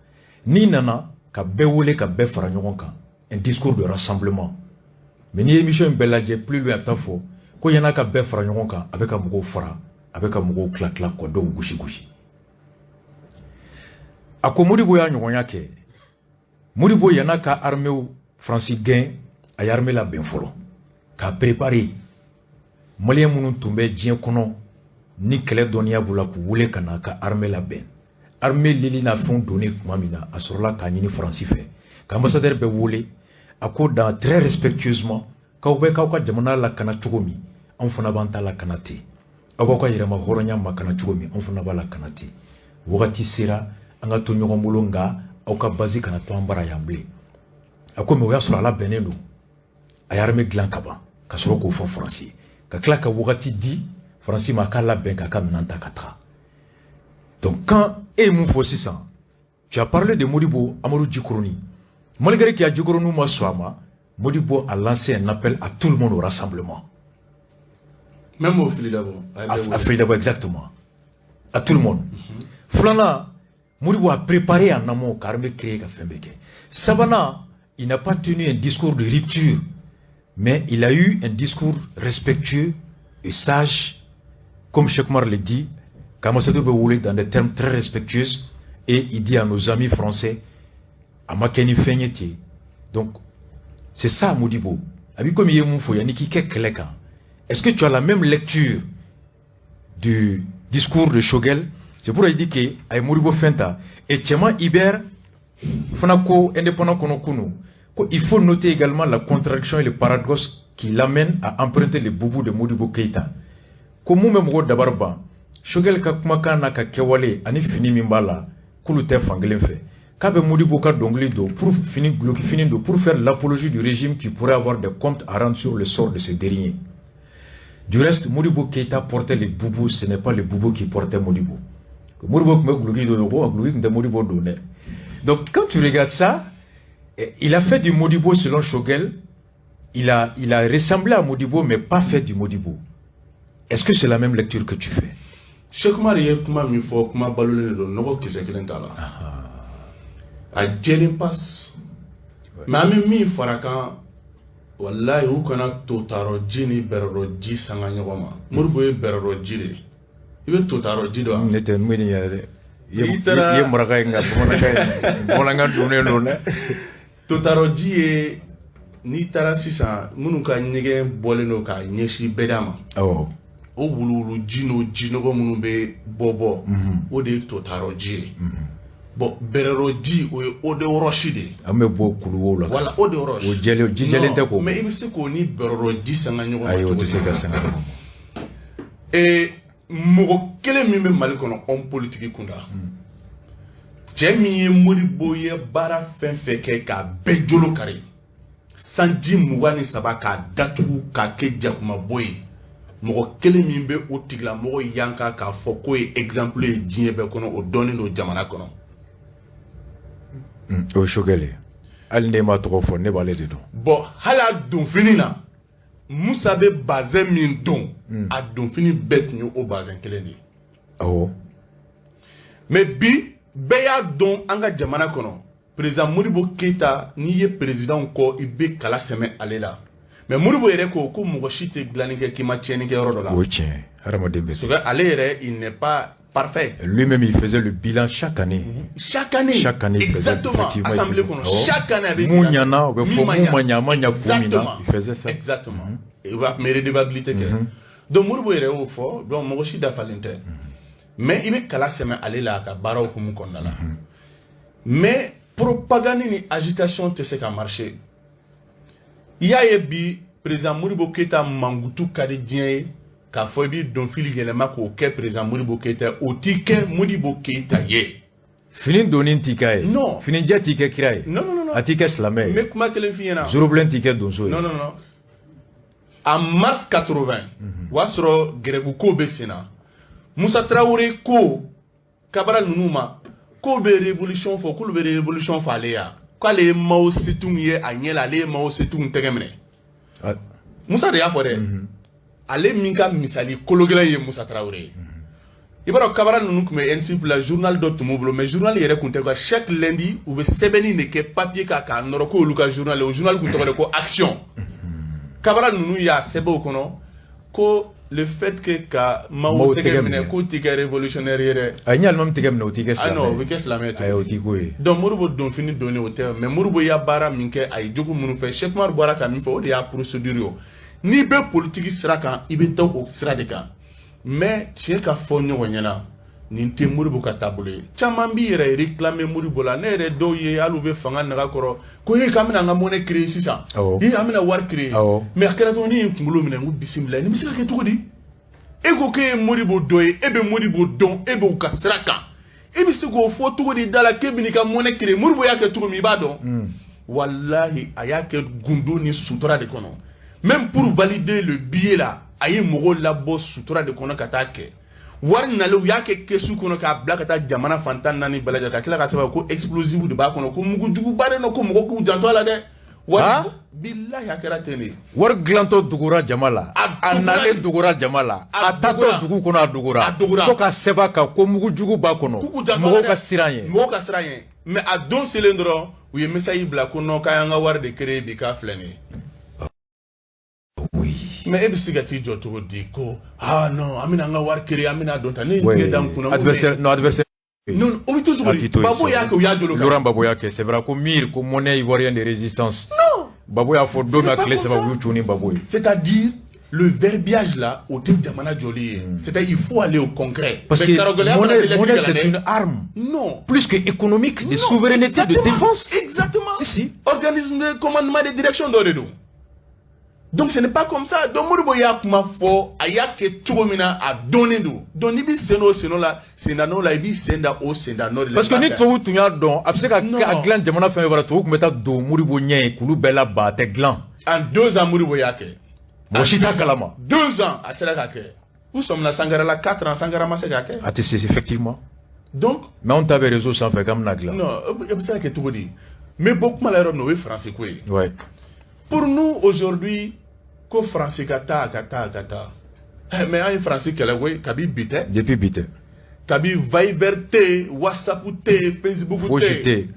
n'i nana ka bɛɛ wele ka bɛɛ fara ɲɔgɔn kan un discours de rassemblement mais n'i ye émission in bɛɛ lajɛ plus loin a bɛ taa fɔ ko yan'a ka bɛɛ fara ɲɔgɔn kan a bɛ ka mɔgɔw fara a bɛ ka mɔgɔw tila kɔ dɔw gosi gosi a ko Modibo y'a ɲɔgɔnya kɛ Modibo yan'a ka arméw Faransi gɛn a ye armée labɛn fɔlɔ k'a préparer maliyɛn minnu tun bɛ diɲɛ kɔnɔ ni kɛlɛ dɔnniya b'u la k'u wele ka na ka armée labɛn armée lili n'a fɛnw donnen tuma min na a sɔrɔla k'a ɲini Faransi fɛ ka ambassadeur bɛ wele a ko dans très respectueusement k'aw bɛ k'aw ka jamana lakana cogo min anw fana b'an ta lakana ten aw b'aw ka yɛrɛma hɔrɔnya makana cogo min anw fana b'a lakana ten wagati sera an ka to ɲɔgɔn bolo nka aw ka base kana to an bara yan bilen a ko mais o y'a sɔrɔ a labɛnnen don a ye armée dilan ka ban ka sɔrɔ k'o fɔ Faransi ye ka tila ka wagati di Faransi ma k'a labɛn k'a ka minɛn ta ka taga donc quand e ye mun fɔ sisan tu as parlé de Modibo Amadou Djikoroni malgré qu'il y a Djikoroni ma sɔn a ma Modibo a lancé un appel à tout le monde au rassemblement même au Filidabo à Filidabo exactement à tout le monde Fulana Modibo a préparé en amont car me créer ka fɛn bɛɛ kɛ sabanan il n'a pas tenu un discours de rupture mais il a eu un discours respectueux et sage comme Cheikh Oumar le dit qu'ambassadeur Bewoulé dans des termes très respectueux et il dit à nos amis français à Makeni Fenyeti donc c'est ça Modibo abi comme il est moufo yaniki kekeleka est-ce que tu as la même lecture du discours de Choguel c'est pour dire que ay Modibo Fenta et Tchema Iber Fonako indépendant Konokunu il faut noter également la contradiction et le paradoxe qui l'amène à emprunter le boubou de Modibo Keita comme même go dabarba Choguel ka kumaka na ka kewale ani fini mimbala kulu te fangelen fe ka be Modibo ka dongli do pour finir gloki fini do pour faire l'apologie du régime qui pourrait avoir des comptes à rendre sur le sort de ce dernier. Du reste Modibo Keita portait les boubous, ce n'est pas les boubous qui portaient Modibo. Modibo me gloki do go gloki de Modibo donné. Donc quand tu regardes ça, il a fait du Modibo selon Choguel, il a ressemblé à Modibo mais pas fait du Modibo. Est-ce que c'est la même lecture que tu fais? Cheikh Oumar ye kuma min fɔ kuma balolen don nɔgɔ kisɛ kelen t'a la a jɛlen passe mais an bɛ min fara kan walayi u kana totarɔji ni bɛrɛrɔji sanga ɲɔgɔn ma Modibo ye bɛrɛrɔji de ye i bɛ totarɔji dɔn ne tɛ min yɛrɛ dɛ i ye maraka ye nka bamanankan donnen don dɛ totarɔji ye n'i taara sisan minnu ka ɲɛgɛn bɔlen don k'a ɲɛsin bɛɛ d'a ma awɔ o wuluwulu ji n'o jinɔgɔ minnu bɛ bɔ o de ye totarɔji ye bon bɛrɛrɔji o ye eau de roche de ye an bɛ bɔ kuluwo la voilà eau de roche o jɛlen ji jɛlen tɛ ko mais i bɛ se k'o ni bɛrɛrɔji sanga ɲɔgɔn ma ayi o tɛ se ka sanga ɲɔgɔn ma mɔgɔ kelen min bɛ Mali kɔnɔ homme politique kunda cɛ min ye Modibo ye baara fɛn fɛn kɛ k'a bɛɛ jolo kari sanji mugani saba ka datugu ka ke jakuma boy mogo kele min be o tigla mogo yanka ka fo ko exemple e diɲɛ bɛɛ kɔnɔ o dɔɔnin do jamana kɔnɔ o shogele ali ne ma tɔgɔ fɔ ne b'ale de dɔn bon hala donfini na Musa be bazin min don a donfini bɛɛ tun ye o bazin kelen de ye awɔ mais bi bɛɛ y'a dɔn an ka jamana kɔnɔ président Modibo Keita n'i ye président kɔ i bɛ kala sɛmɛ ale la mais Modibo yɛrɛ ko mɔgɔ si tɛ dilanni kɛ k'i ma tiɲɛni kɛ yɔrɔ dɔ la o tiɲɛ hadamaden bɛ ten parce que ale yɛrɛ il n'est pas parfait lui-même il faisait le bilan chaque année exactement assemblée kɔnɔ chaque année a bɛ mun ɲana o bɛ fɔ mun ma ɲa a ma ɲa kun min na il faisait ça exactement i b'a kun bɛ redevabilité kɛ donc Modibo yɛrɛ y'o fɔ donc mɔgɔ si dafalen tɛ mais i bɛ kala sɛmɛ ale la a ka baara hukumu kɔnɔna la mais propagande ni agitation tɛ se ka marcher i y'a ye bi président Modibo Keita mankutu ka di diɲɛ ye k'a fɔ i b'i dɔnkili yɛlɛma k'o kɛ président Modibo Keita o t'i kɛ Modibo Keita ye fini donni t'i kɛ ye non finijɛ t'i kɛ kira ye non a t'i kɛ silamɛ ye n bɛ kuma kelen f'i ɲɛna zorobilen t'i kɛ donso ye non en mars 80 o y'a sɔrɔ grève ko bɛ sen na Musa Traoré ko kabara ninnu ma ko bɛ révolution fɔ k'olu bɛ révolution fɔ ale ya k'ale ye Mao Tse-tung ye a ɲɛ la ale ye Mao Tse-tung tɛgɛ minɛ Musa de y'a fɔ dɛ ale min ka misali kologɛlɛn ye Musa Traoré ye i b'a dɔn kabara ninnu tun bɛ NCP la journal dɔ tun b'u bolo mais journal yɛrɛ tun tɛ quoi chaque lundi u bɛ sɛbɛnni de kɛ papier kan k'a nɔrɔ ko olu ka journal ye o journal tun tɔgɔ de ko action kabara ninnu y'a sɛbɛn o kɔnɔ ko le fait que ka Mao tɛgɛ minɛ k'o tɛ kɛ révolutionnaire ye dɛ a ɲɛ alimami tɛgɛ minɛ o t'i kɛ silamɛ ye non o bɛ kɛ silamɛ ye o t'i ko ye donc Modibo donfini donni o tɛ mais Modibo y'a baara min kɛ a ye jogo minnu fɛ Cheikh Umar bɔra ka min fɔ o de y'a procédure ye n'i bɛ politique sira kan i bɛ taa o sira de kan mais tiɲɛ ka fɔ ɲɔgɔn ɲɛna nin tɛ Modibo ka taabolo ye caman b'i yɛrɛ réclamer Modibo la ne yɛrɛ dɔw ye hali u bɛ fanga naga kɔrɔ ko k'an bɛna an ka monnaie créer sisan an bɛna wari créer mais a kɛra dɔrɔn ne ye n kunkolo minɛ n ko bisimila nin bɛ se ka kɛ cogo di e ko k'e ye Modibo dɔ ye e bɛ Modibo dɔn e b'o ka sira kan e bɛ se k'o fɔ cogo di da la k'e bɛ n'i ka monnaie créer Modibo y'a kɛ cogo min i b'a dɔn walahi a y'a kɛ gundo ni sutura de kɔnɔ même pour valider le billet là a ye mɔgɔw labɔ sutura de kɔnɔ ka taa kɛ wari nalen u y'a kɛ kesu kɔnɔ k'a bila ka taa jamana fantan naani bɛɛ lajɛlen ka tila ka sɛbɛn ko explosive de b'a kɔnɔ ko mugujuguba de don ko mɔgɔw k'u janto a la dɛ wari bilahi a kɛra ten de wari dilantɔ dugura jama la a nalen dugura jama la a tatɔ dugu kɔnɔ a dugura fo ka sɛbɛn kan ko mugujugu b'a kɔnɔ mɔgɔw ka siran ye mais a don selen dɔrɔn u ye message bila ko non k'a y'an ka wari de créer bi k'a filɛ nin ye mais e bɛ se ka t'i jɔ cogo di ko non an bɛna an ka wari créer an bɛna dɔn ta ne ye n tigɛ da n kunna adversaire non o bɛ to cogo di Babo y'a kɛ u y'a jolo kan Laurent Babo y'a kɛ c'est vrai ko MIR ko monnaie ivoirienne de résistance non Babo y'a fɔ don na tile saba u y'u cun ni Babo ye c'est-à-dire le verbiage là au tɛ jamana joli ye c'est-à-dire il faut aller au concret parce que monnaie c'est une arme non plus que économique de souveraineté de défense exactement si organisme de commandement de direction dɔ de don donc ce n'est pas comme ça donc Modibo y'a kuma fɔ a y'a kɛ cogo min na a dɔnnen don donc n'i bɛ sen o sen la sendano la i b'i sen da o sendano de la parce que ni tubabu tun y'a dɔn a bɛ se ka dilan jamana fɛn fɛn tubabu tun bɛ taa don Modibo ɲɛ ye k'olu bɛɛ laban a tɛ dilan en 2 ans Modibo y'a kɛ mɔgɔ si t'a kalama 2 ans a sera k'a kɛ u sɔmina Sankara la 4 ans Sankara ma se k'a kɛ a tɛ se effectivement donc mais anw ta bɛ réseau sanfɛ k'an bɛna dilan non e bɛ se ka kɛ cogo di mais bɔ kuma la yɔrɔ min o ye français ko ye ouais pour nous aujourd'hui ko français ka taa mais an ye français kɛlɛ koyi kabi bi tɛ depuis bi tɛ kabi Viber tɛ WhatsApp tɛ Facebook tɛ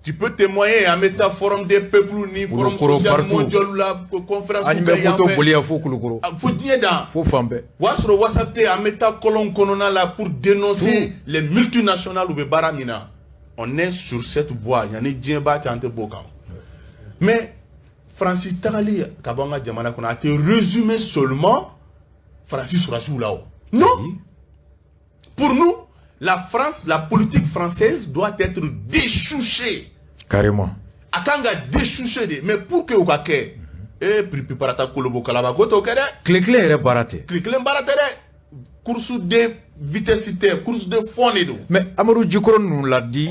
tu peux témoigner an bɛ taa forum des peuples ni forum social mondial la conférence an bɛ moto boli yan fo Kulukoro fo diɲɛ dan fo fan bɛɛ o y'a sɔrɔ WhatsApp tɛ an bɛ taa colonne kɔnɔna la pour dénoncer les multinationales u bɛ baara min na on est sur cette voie yanni diɲɛ b'a cɛ an tɛ b'o kan mais Francis tagali ka bɔ an ka jamana kɔnɔ a tɛ résumé seulement Francis Surasiw la o non pour nous la France la politique française doit être déchouchée carrément a kan ka déchoucher de mais pour que o ka kɛ preparata kolobo kalaba ko t'o kɛ dɛ tile yɛrɛ baara tɛ tile kelen baara tɛ dɛ course de vitesse tɛ course de fond de don mais Amadou Djikoro ninnu ladi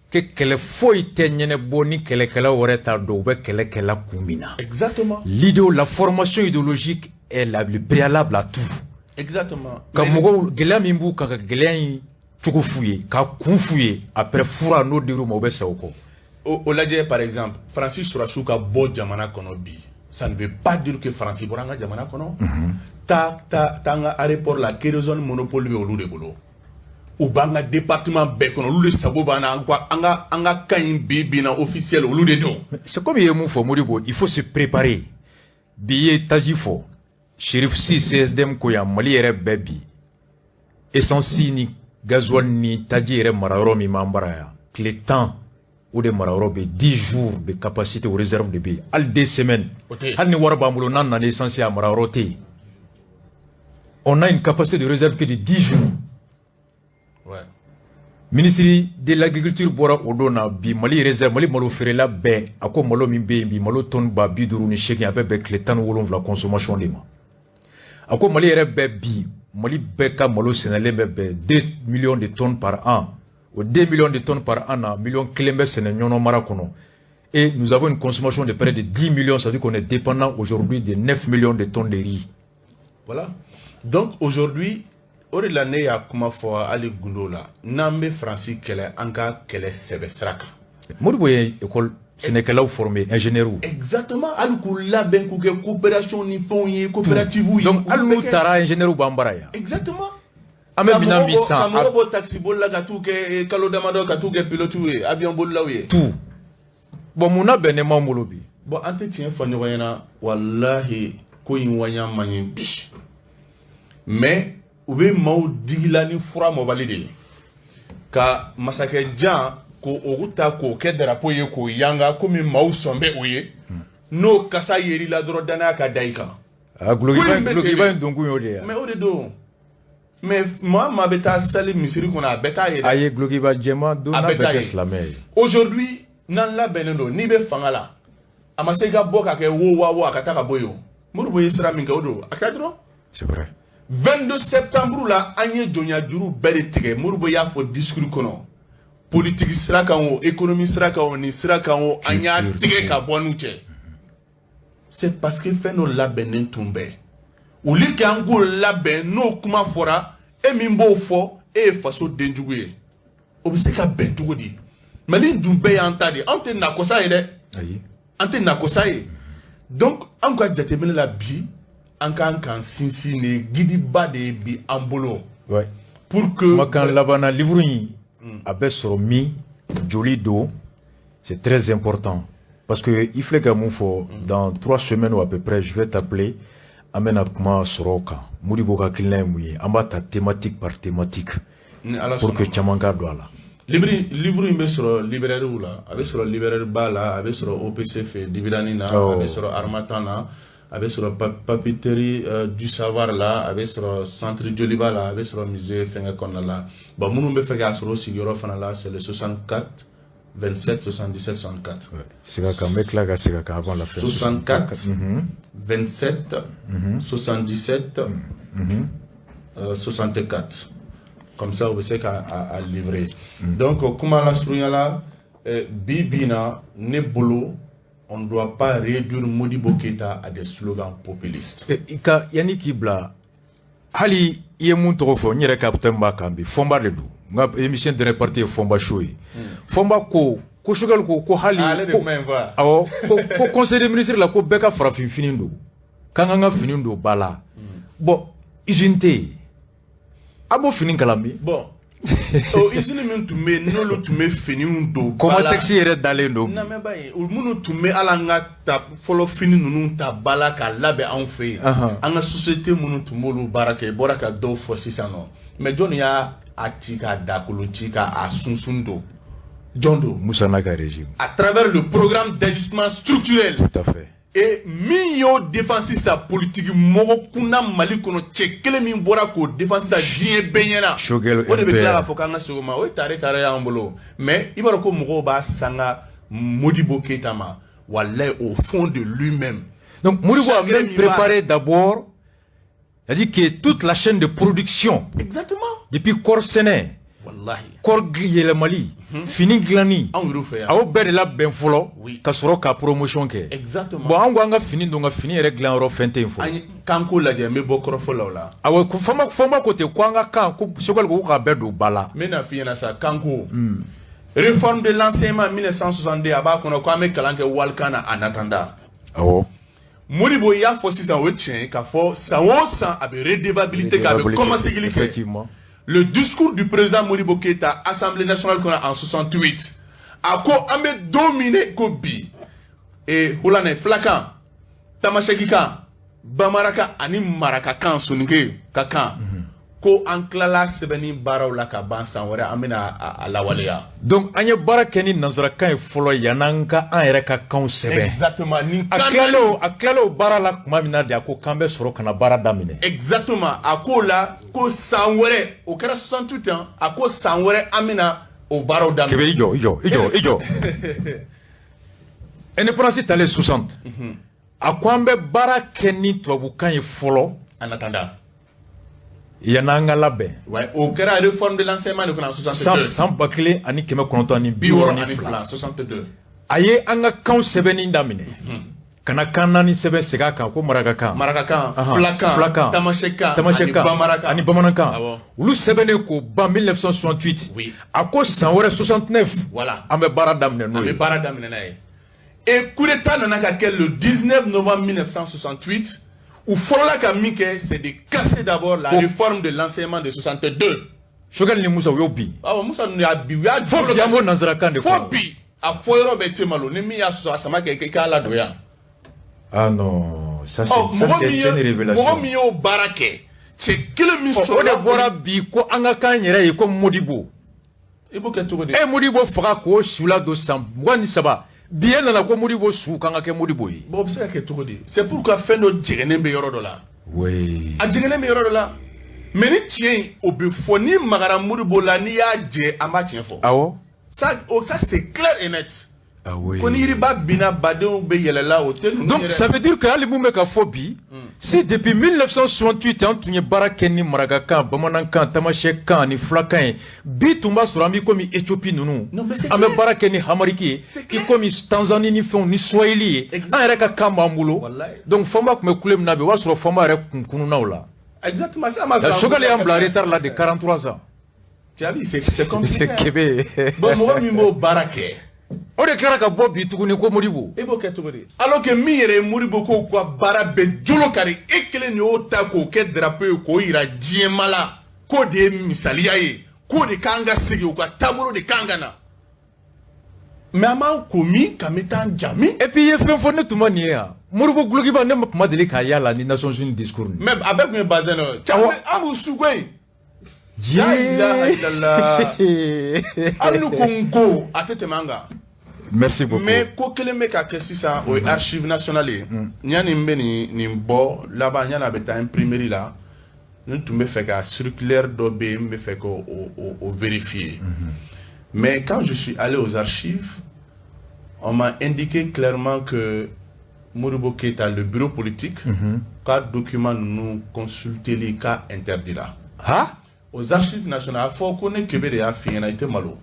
que kɛlɛ foyi tɛ ɲɛnɛbɔ ni kɛlɛkɛla wɛrɛ t'a dɔn u bɛ kɛlɛkɛla kun min na. Exactement. La formation idéologique est le préalable à tout. Exactement. Ka mɔgɔw gɛlɛya min b'u kan ka gɛlɛya in cogo f'u ye ka kun f'u ye après fura n'o dir'u ma u bɛ sa o kɔ. O lajɛ par exemple Francis Sɔrɔsiw ka bɔ jamana kɔnɔ bi ça ne veut pas dire que Francis bɔra an ka jamana kɔnɔ. Ta an ka aéroport la kérosène monopole bɛ olu de bolo. U b'an ka département bɛɛ kɔnɔ olu de sago b'an na an ka kan in bi na officiel olu de don. C'est comme il y a mun fɔ Modibo, il faut se préparer. Bi ye taji fɔ Shérif Si CSDM ko yan Mali yɛrɛ bɛɛ bi essence ni gasoil ni taji yɛrɛ marayɔrɔ min b'an bara yan tile 10 o de marayɔrɔ bɛ 10 jours de capacité aux réserves de bɛ hali 2 semaines hali ni wari b'an bolo n'an nana essence a marayɔrɔ tɛ yen. On a une capacité de réserve que de 10 jours. Ouais. Ministre de l'agriculture bora odona bi Mali réserve Mali malo ferela bɛɛ a ko malo min bɛ yen bi malo tonne ba 58 a bɛɛ bɛ tile 17 consommation de ma. A ko Mali yɛrɛ bɛɛ bi Mali bɛɛ ka malo sɛnɛlen bɛ bɛn 2 millions de tonnes par an. O 2 millions de tonnes par an na million kelen bɛ sɛnɛ ɲɔnɔ mara kɔnɔ. Et nous avons une consommation de près de 10 millions, ça veut dire qu'on est dépendant aujourd'hui de 9 millions de tonnes de riz. Voilà. Donc aujourd'hui, au de l'année ya kuma fo ali gundo la nambe Francis kele anka kele sebe sraka. Modibo ye école sénégalaise formé ingénieur. Exactement, ali ku label ku ke coopération ni fond ye coopérative yi. Donc ali nous tara ingénieur bambara ya. Exactement. Ame bina misa. Amoro taxi bol la ka tout ke kalo damado ka tout ke pilote avion bol la ye. Tout. Bon muna benema molobi. Bon entretien fa nyoyena wallahi ko yin wanya manyin bi. Mais ou bien mau digilani fura mobali de ka masakɛ jan ko oguta ko kɛ drapeau ye ko yanga komi mau sɔnbɛ o ye n'o kasa yeri la dɔrɔn danaya ka da i kan. Glokiba in donkun y'o de ya. Mais o de don. Mais maa bɛ taa sali misiri kɔnɔ a bɛɛ t'a ye dɛ. A ye glokiba jɛman don n'a bɛɛ kɛ silamɛ ye. Aujourd'hui n'an labɛnnen don n'i bɛ fanga la a ma se i ka bɔ ka kɛ wo a ka taa ka bɔ yen o. Modibo ye sira min kɛ o don a kɛra dɔrɔn. C'est vrai. 22 septembre la an ye jɔnya juru bɛɛ de tigɛ Modibo y'a fɔ discours kɔnɔ politique sira kan o économie sira kan o ni sira kan o an y'a tigɛ ka bɔ n'u cɛ. C'est parce que fɛn dɔ labɛnnen tun bɛ au lieu que an k'o labɛn n'o kuma fɔra e min b'o fɔ e ye faso denjugu ye o bɛ se ka bɛn cogo di. Mali dun bɛɛ y'an ta de an tɛ nakosa ye dɛ an tɛ nakosa ye donc an ka jateminɛ la bi an kan sinsin ne gidiba de bi an bolo. Ouais. Pour que makan labana livre yi a bɛ sɔrɔ min joli do c'est très important parce que il faut que mun fɔ dans 3 semaines ou à peu près je vais t'appeler an bɛna kuma sɔrɔ kan Modibo ka hakilina ye mun ye an b'a ta thématique par thématique pour que caman ka don a la. livre in bɛ sɔrɔ librairie la a bɛ sɔrɔ librairie ba la a bɛ sɔrɔ OPC fɛ Dibirani na a bɛ sɔrɔ Harmattan na a bɛ sɔrɔ papeterie du savoir la a bɛ sɔrɔ centre Joliba la a bɛ sɔrɔ musée fɛngɛ kɔnɔna la bon minnu bɛ fɛ k'a sɔrɔ o sigiyɔrɔ fana la c'est le 64 27 77 64. Siga kan bɛ tila ka siga kan avant la fin. 64 27 77 64. Comme ça, on sait qu'à livrer. Donc, comment la surunyala bibina ne bolo, on ne doit pas réduire Modibo Keïta à des slogans populistes. Ika yani kibla hali ye mun tɔgɔ fɔ n yɛrɛ capitaine b'a kan bi Fɔnba de don n ka émission de répartie ye Fɔnba show ye Fɔnba ko Choguel ko hali awɔ ko conseil des ministres la ko bɛɛ ka farafin fini don k'an ka fini don ba la bon usine tɛ yen a b'o fini kalan bi bon usine min tun bɛ yen n'olu tun bɛ finiw don ba la comment texte yɛrɛ dalen don n'an b'a ye minnu tun bɛ ala an ka ta fɔlɔ fini ninnu ta ba la k'a labɛn anw fɛ yen an ka société minnu tun b'olu baara kɛ i bɔra ka dɔw fɔ sisan nɔ mais jɔn y'a ci k'a dakolo ci k'a sunsun don jɔn don Musa n'a ka régime à travers le programme d'ajustement structurel tout à fait et min y'o défense sa politique mɔgɔ kunda Mali kɔnɔ cɛ kelen min bɔra k'o défense sa diɲɛ bɛɛ ɲɛna o de bɛ tila k'a fɔ k'an ka segin o ma o ye tare y'an bolo mais i b'a dɔn ko mɔgɔw b'a sanga Modibo Keïta ma wallahi au fond de lui-même. Donc Modibo a même préparé d'abord c'est-à-dire que toute la chaîne de production exactement depuis Korsene wallahi Kor yɛlɛmali fini glani Anw yɛrɛw fɛ yan. aw bɛɛ de la bɛn fɔlɔ Oui. ka sɔrɔ ka promotion kɛ Exactement. bon an ko an ka fini don ka fini yɛrɛ dilan yɔrɔ fɛn tɛ yen An fɔlɔ ye kanko lajɛ n bɛ bɔ kɔrɔfɔ la o la. awɔ fɔma ko ten ko an ka kan ko Sogɛli ko k'a bɛɛ don ba la N bɛna f'i ɲɛna sa kanko. Réforme de l'enseignement 1962 a b'a kɔnɔ ko an bɛ kalan kɛ walikan na en attendant. awɔ Modibo i y'a fɔ sisan o ye tiɲɛ ye k'a fɔ san o san a bɛ redevabilité kɛ a bɛ kɔmasegili kɛ. effectivement Le discours du président Modibo Keïta, Assemblée nationale qu'on a en 68, a ko an bɛ don min ko bi Hulane Fulakan, Tamashekikan, Bamanankan ani Marakakan soninke ka kan ko an tilala sɛbɛnni baaraw la ka ban san wɛrɛ an bɛna a lawaleya. donc an ye baara kɛ ni nanzarakan ye fɔlɔ yan'an ka an yɛrɛ ka kanw sɛbɛn Exactement. Nin a kan tilalen o baara la tuma min na de a ko k'an bɛ sɔrɔ ka na baara daminɛ Exactement. A ko la ko san wɛrɛ o kɛra 68 ans a ko san wɛrɛ an bɛna o baaraw daminɛ. kɛmɛ i jɔ indépendance talen 60 a ko an bɛ baara kɛ ni tubabukan ye fɔlɔ En attendant. yan'an ka labɛn Ouais, au kɛra réforme de l'enseignement de en 62. san 1962 62. a ye an ka kanw sɛbɛnni daminɛ ka na kan naani sɛbɛn segin a kan ko marakakan Marakakan, Ahan, Fulakan, Tamashekan, ani bamanankan Awɔ. olu sɛbɛnnen k'o ban 1968 Oui. a ko san wɛrɛ 69 Voilà. an bɛ baara daminɛ n'o An ye bɛ baara daminɛ n'a ye. Et coup d'état nana ka kɛ le 19 novembre 1968 u fɔlɔla ka min kɛ c'est de casser d'abord la réforme de l'enseignement de 62. Sogɛli ni Musa u y'o bin Awɔ Musa ninnu y'a bi u y'a fo bi an b'o nanzarakan de fo kɔnɔ bi a fɔ yɔrɔ bɛ te malo ni min y'a sɔsɔ a sama kɛ i k'a ladon yan. ah non ça Mɔgɔ c'est une révélation min y'o baara kɛ cɛ kelen min o de sɔrɔla bɔra bi ko an ka kan yɛrɛ ye ko Modibo i b'o kɛ cogo di. Modibo faga k'o su la don san 23 bi e nana ko Modibo su kan ka kɛ Modibo ye Bon o bɛ se ka kɛ cogo di. C'est pourquoi fɛn dɔ jɛgɛnen bɛ yɔrɔ dɔ la. oui A jɛgɛnen bɛ yɔrɔ dɔ la mais ni tiɲɛ in o bɛ fɔ ni magara Modibo la n'i y'a jɛ an b'a tiɲɛ fɔ. awɔ Ça c'est clair et net. ah oui Ko ni yiriba binna badenw bɛ yɛlɛla o tɛ ninnu donc yɛrɛ. ça veut dire que hali mun bɛ ka fɔ bi si depuis 1968 an tun ye baara kɛ ni marakakan bamanankan tamasɛkan ani fulakan ye bi tun b'a sɔrɔ an b'i komi Éthiopie ninnu Non, mais c'est an bɛ clair. baara kɛ ni hamariki ye C'est i clair. komi Tanzanie ni fɛnw ni Swahili ye Exact. an yɛrɛ ka kan b'an bolo Wallahi. donc Fɔnba tun bɛ kule min na bi o b'a sɔrɔ Fɔnba yɛrɛ kun kununaw la Exactement ça m'a fait. Sogɛli y'an bila retard la de 43 ans Tu as vu c'est compliqué. Kɛbɛ Bon mɔgɔ min b'o baara kɛ. o de kɛra ka bɔ bi tuguni ko Modibo I b'o kɛ cogo di. Alors que min yɛrɛ ye Modibo ko ka baara bɛɛ jolo kari e kelen de y'o ta k'o kɛ drapeau ye k'o yira diɲɛma la k'o de ye misaliya ye k'o de kan ka segin o ka taabolo de kan ka na. Mais an b'an ko min ka bɛ taa jami. et puis i ye fɛn fɔ ne tun ma nin ye yan Modibo gulokiba ne ma kuma deli k'a y'a la ni Nations Unies discours nin Mais a bɛɛ tun ye bazɛn dɔ ye. Awɔ. An b'u su koyi. La ilaha illallah. Hali ni ko n ko a tɛ tɛmɛ an kan. Merci beaucoup. Mais ko kelen bɛ ka kɛ sisan o ye archive nationale ye. Yanni n bɛ nin bɔ laban yanni a bɛ taa imprimerie la n tun bɛ fɛ ka circulaire dɔ bɛ yen n bɛ fɛ k'o vérifier. Mais quand je suis allé aux archives, on m'a indiqué clairement que Modibo Keïta, le bureau politique, qu'a document nous consulter les cas interdits là. Ha? Aux archives nationales, il faut qu'on ait que des affaires a été malo.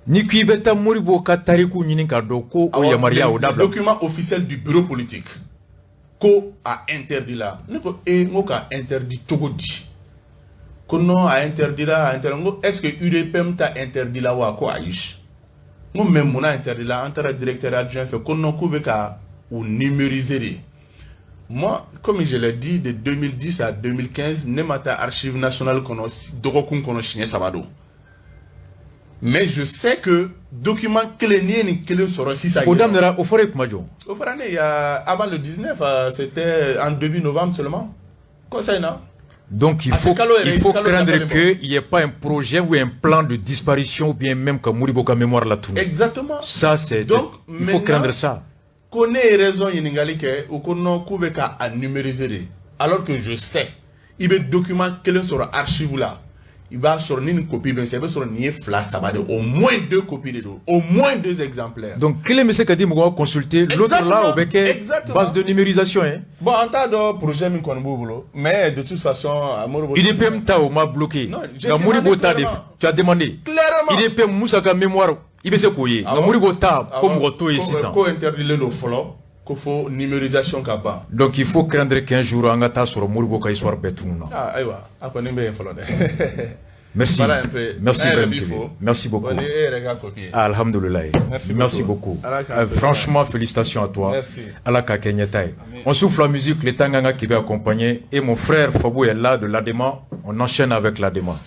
Ni k'i bɛ taa Modibo ka tariku ɲini k'a dɔn ko o yamaruya o Le dabila. document officiel du bureau politique ko a interdit là. Ne ko ngo ka interdit cogo di. Ko non a interdit là, est-ce que UDPM t'a interdit là wa ko ayish. Ngo même mon interdit là, en tant que directeur adjoint fait ko non ko be ka ou numériser. Moi, comme je l'ai dit, de 2010 à 2015, Nemata Archive nationale kono dogokun kono signé sabado. Mais je sais que document clé ni clé sur si ça. O daminɛra o fɔra e kuma jɔ. Au Farané, il y a avant le 19, c'était en début novembre seulement. Quoi ça non? Donc il Ah, faut c'est Kalo Ere, Kalo craindre Kalo qu'il n'y ait pas un projet ou un plan de disparition ou bien même que Modibo ka mémoire la tourne. Exactement. Ça c'est Donc il faut craindre ça. Qu'on ait raison yiningali ke ou qu'on non koube ka numériser. Alors que je sais, il y a des documents clés sur l'archive là. il va sortir une copie, ben c'est sur une flash, ça va dire au moins 2 copies de au moins 2 exemplaires. Donc, quel est le qui dit qu'on consulter l'autre là au bec base de numérisation hein? Bon, en tas de projets, mais de toute façon, IDPM Tao m'a bloqué. Tu as demandé. Clairement. IDPM Moussaka mémoire. Il veut se couiller. Moribo Tao, comme Roto et 600. Interdire le follow. Qu'il faut numérisation capable. Donc il faut craindre 15 jours en gata sur Moribo ka histoire betununa. Ah aywa, akoni be follow de. Merci. Voilà un peu. Merci vraiment. Merci beaucoup. Alhamdulillah. Merci beaucoup. Franchement, félicitations à toi. Merci. Alaka Kenyatai. On souffle la musique, les Tanganga qui va accompagner. Et mon frère Fabou est là de l'Adema. On enchaîne avec l'Adema.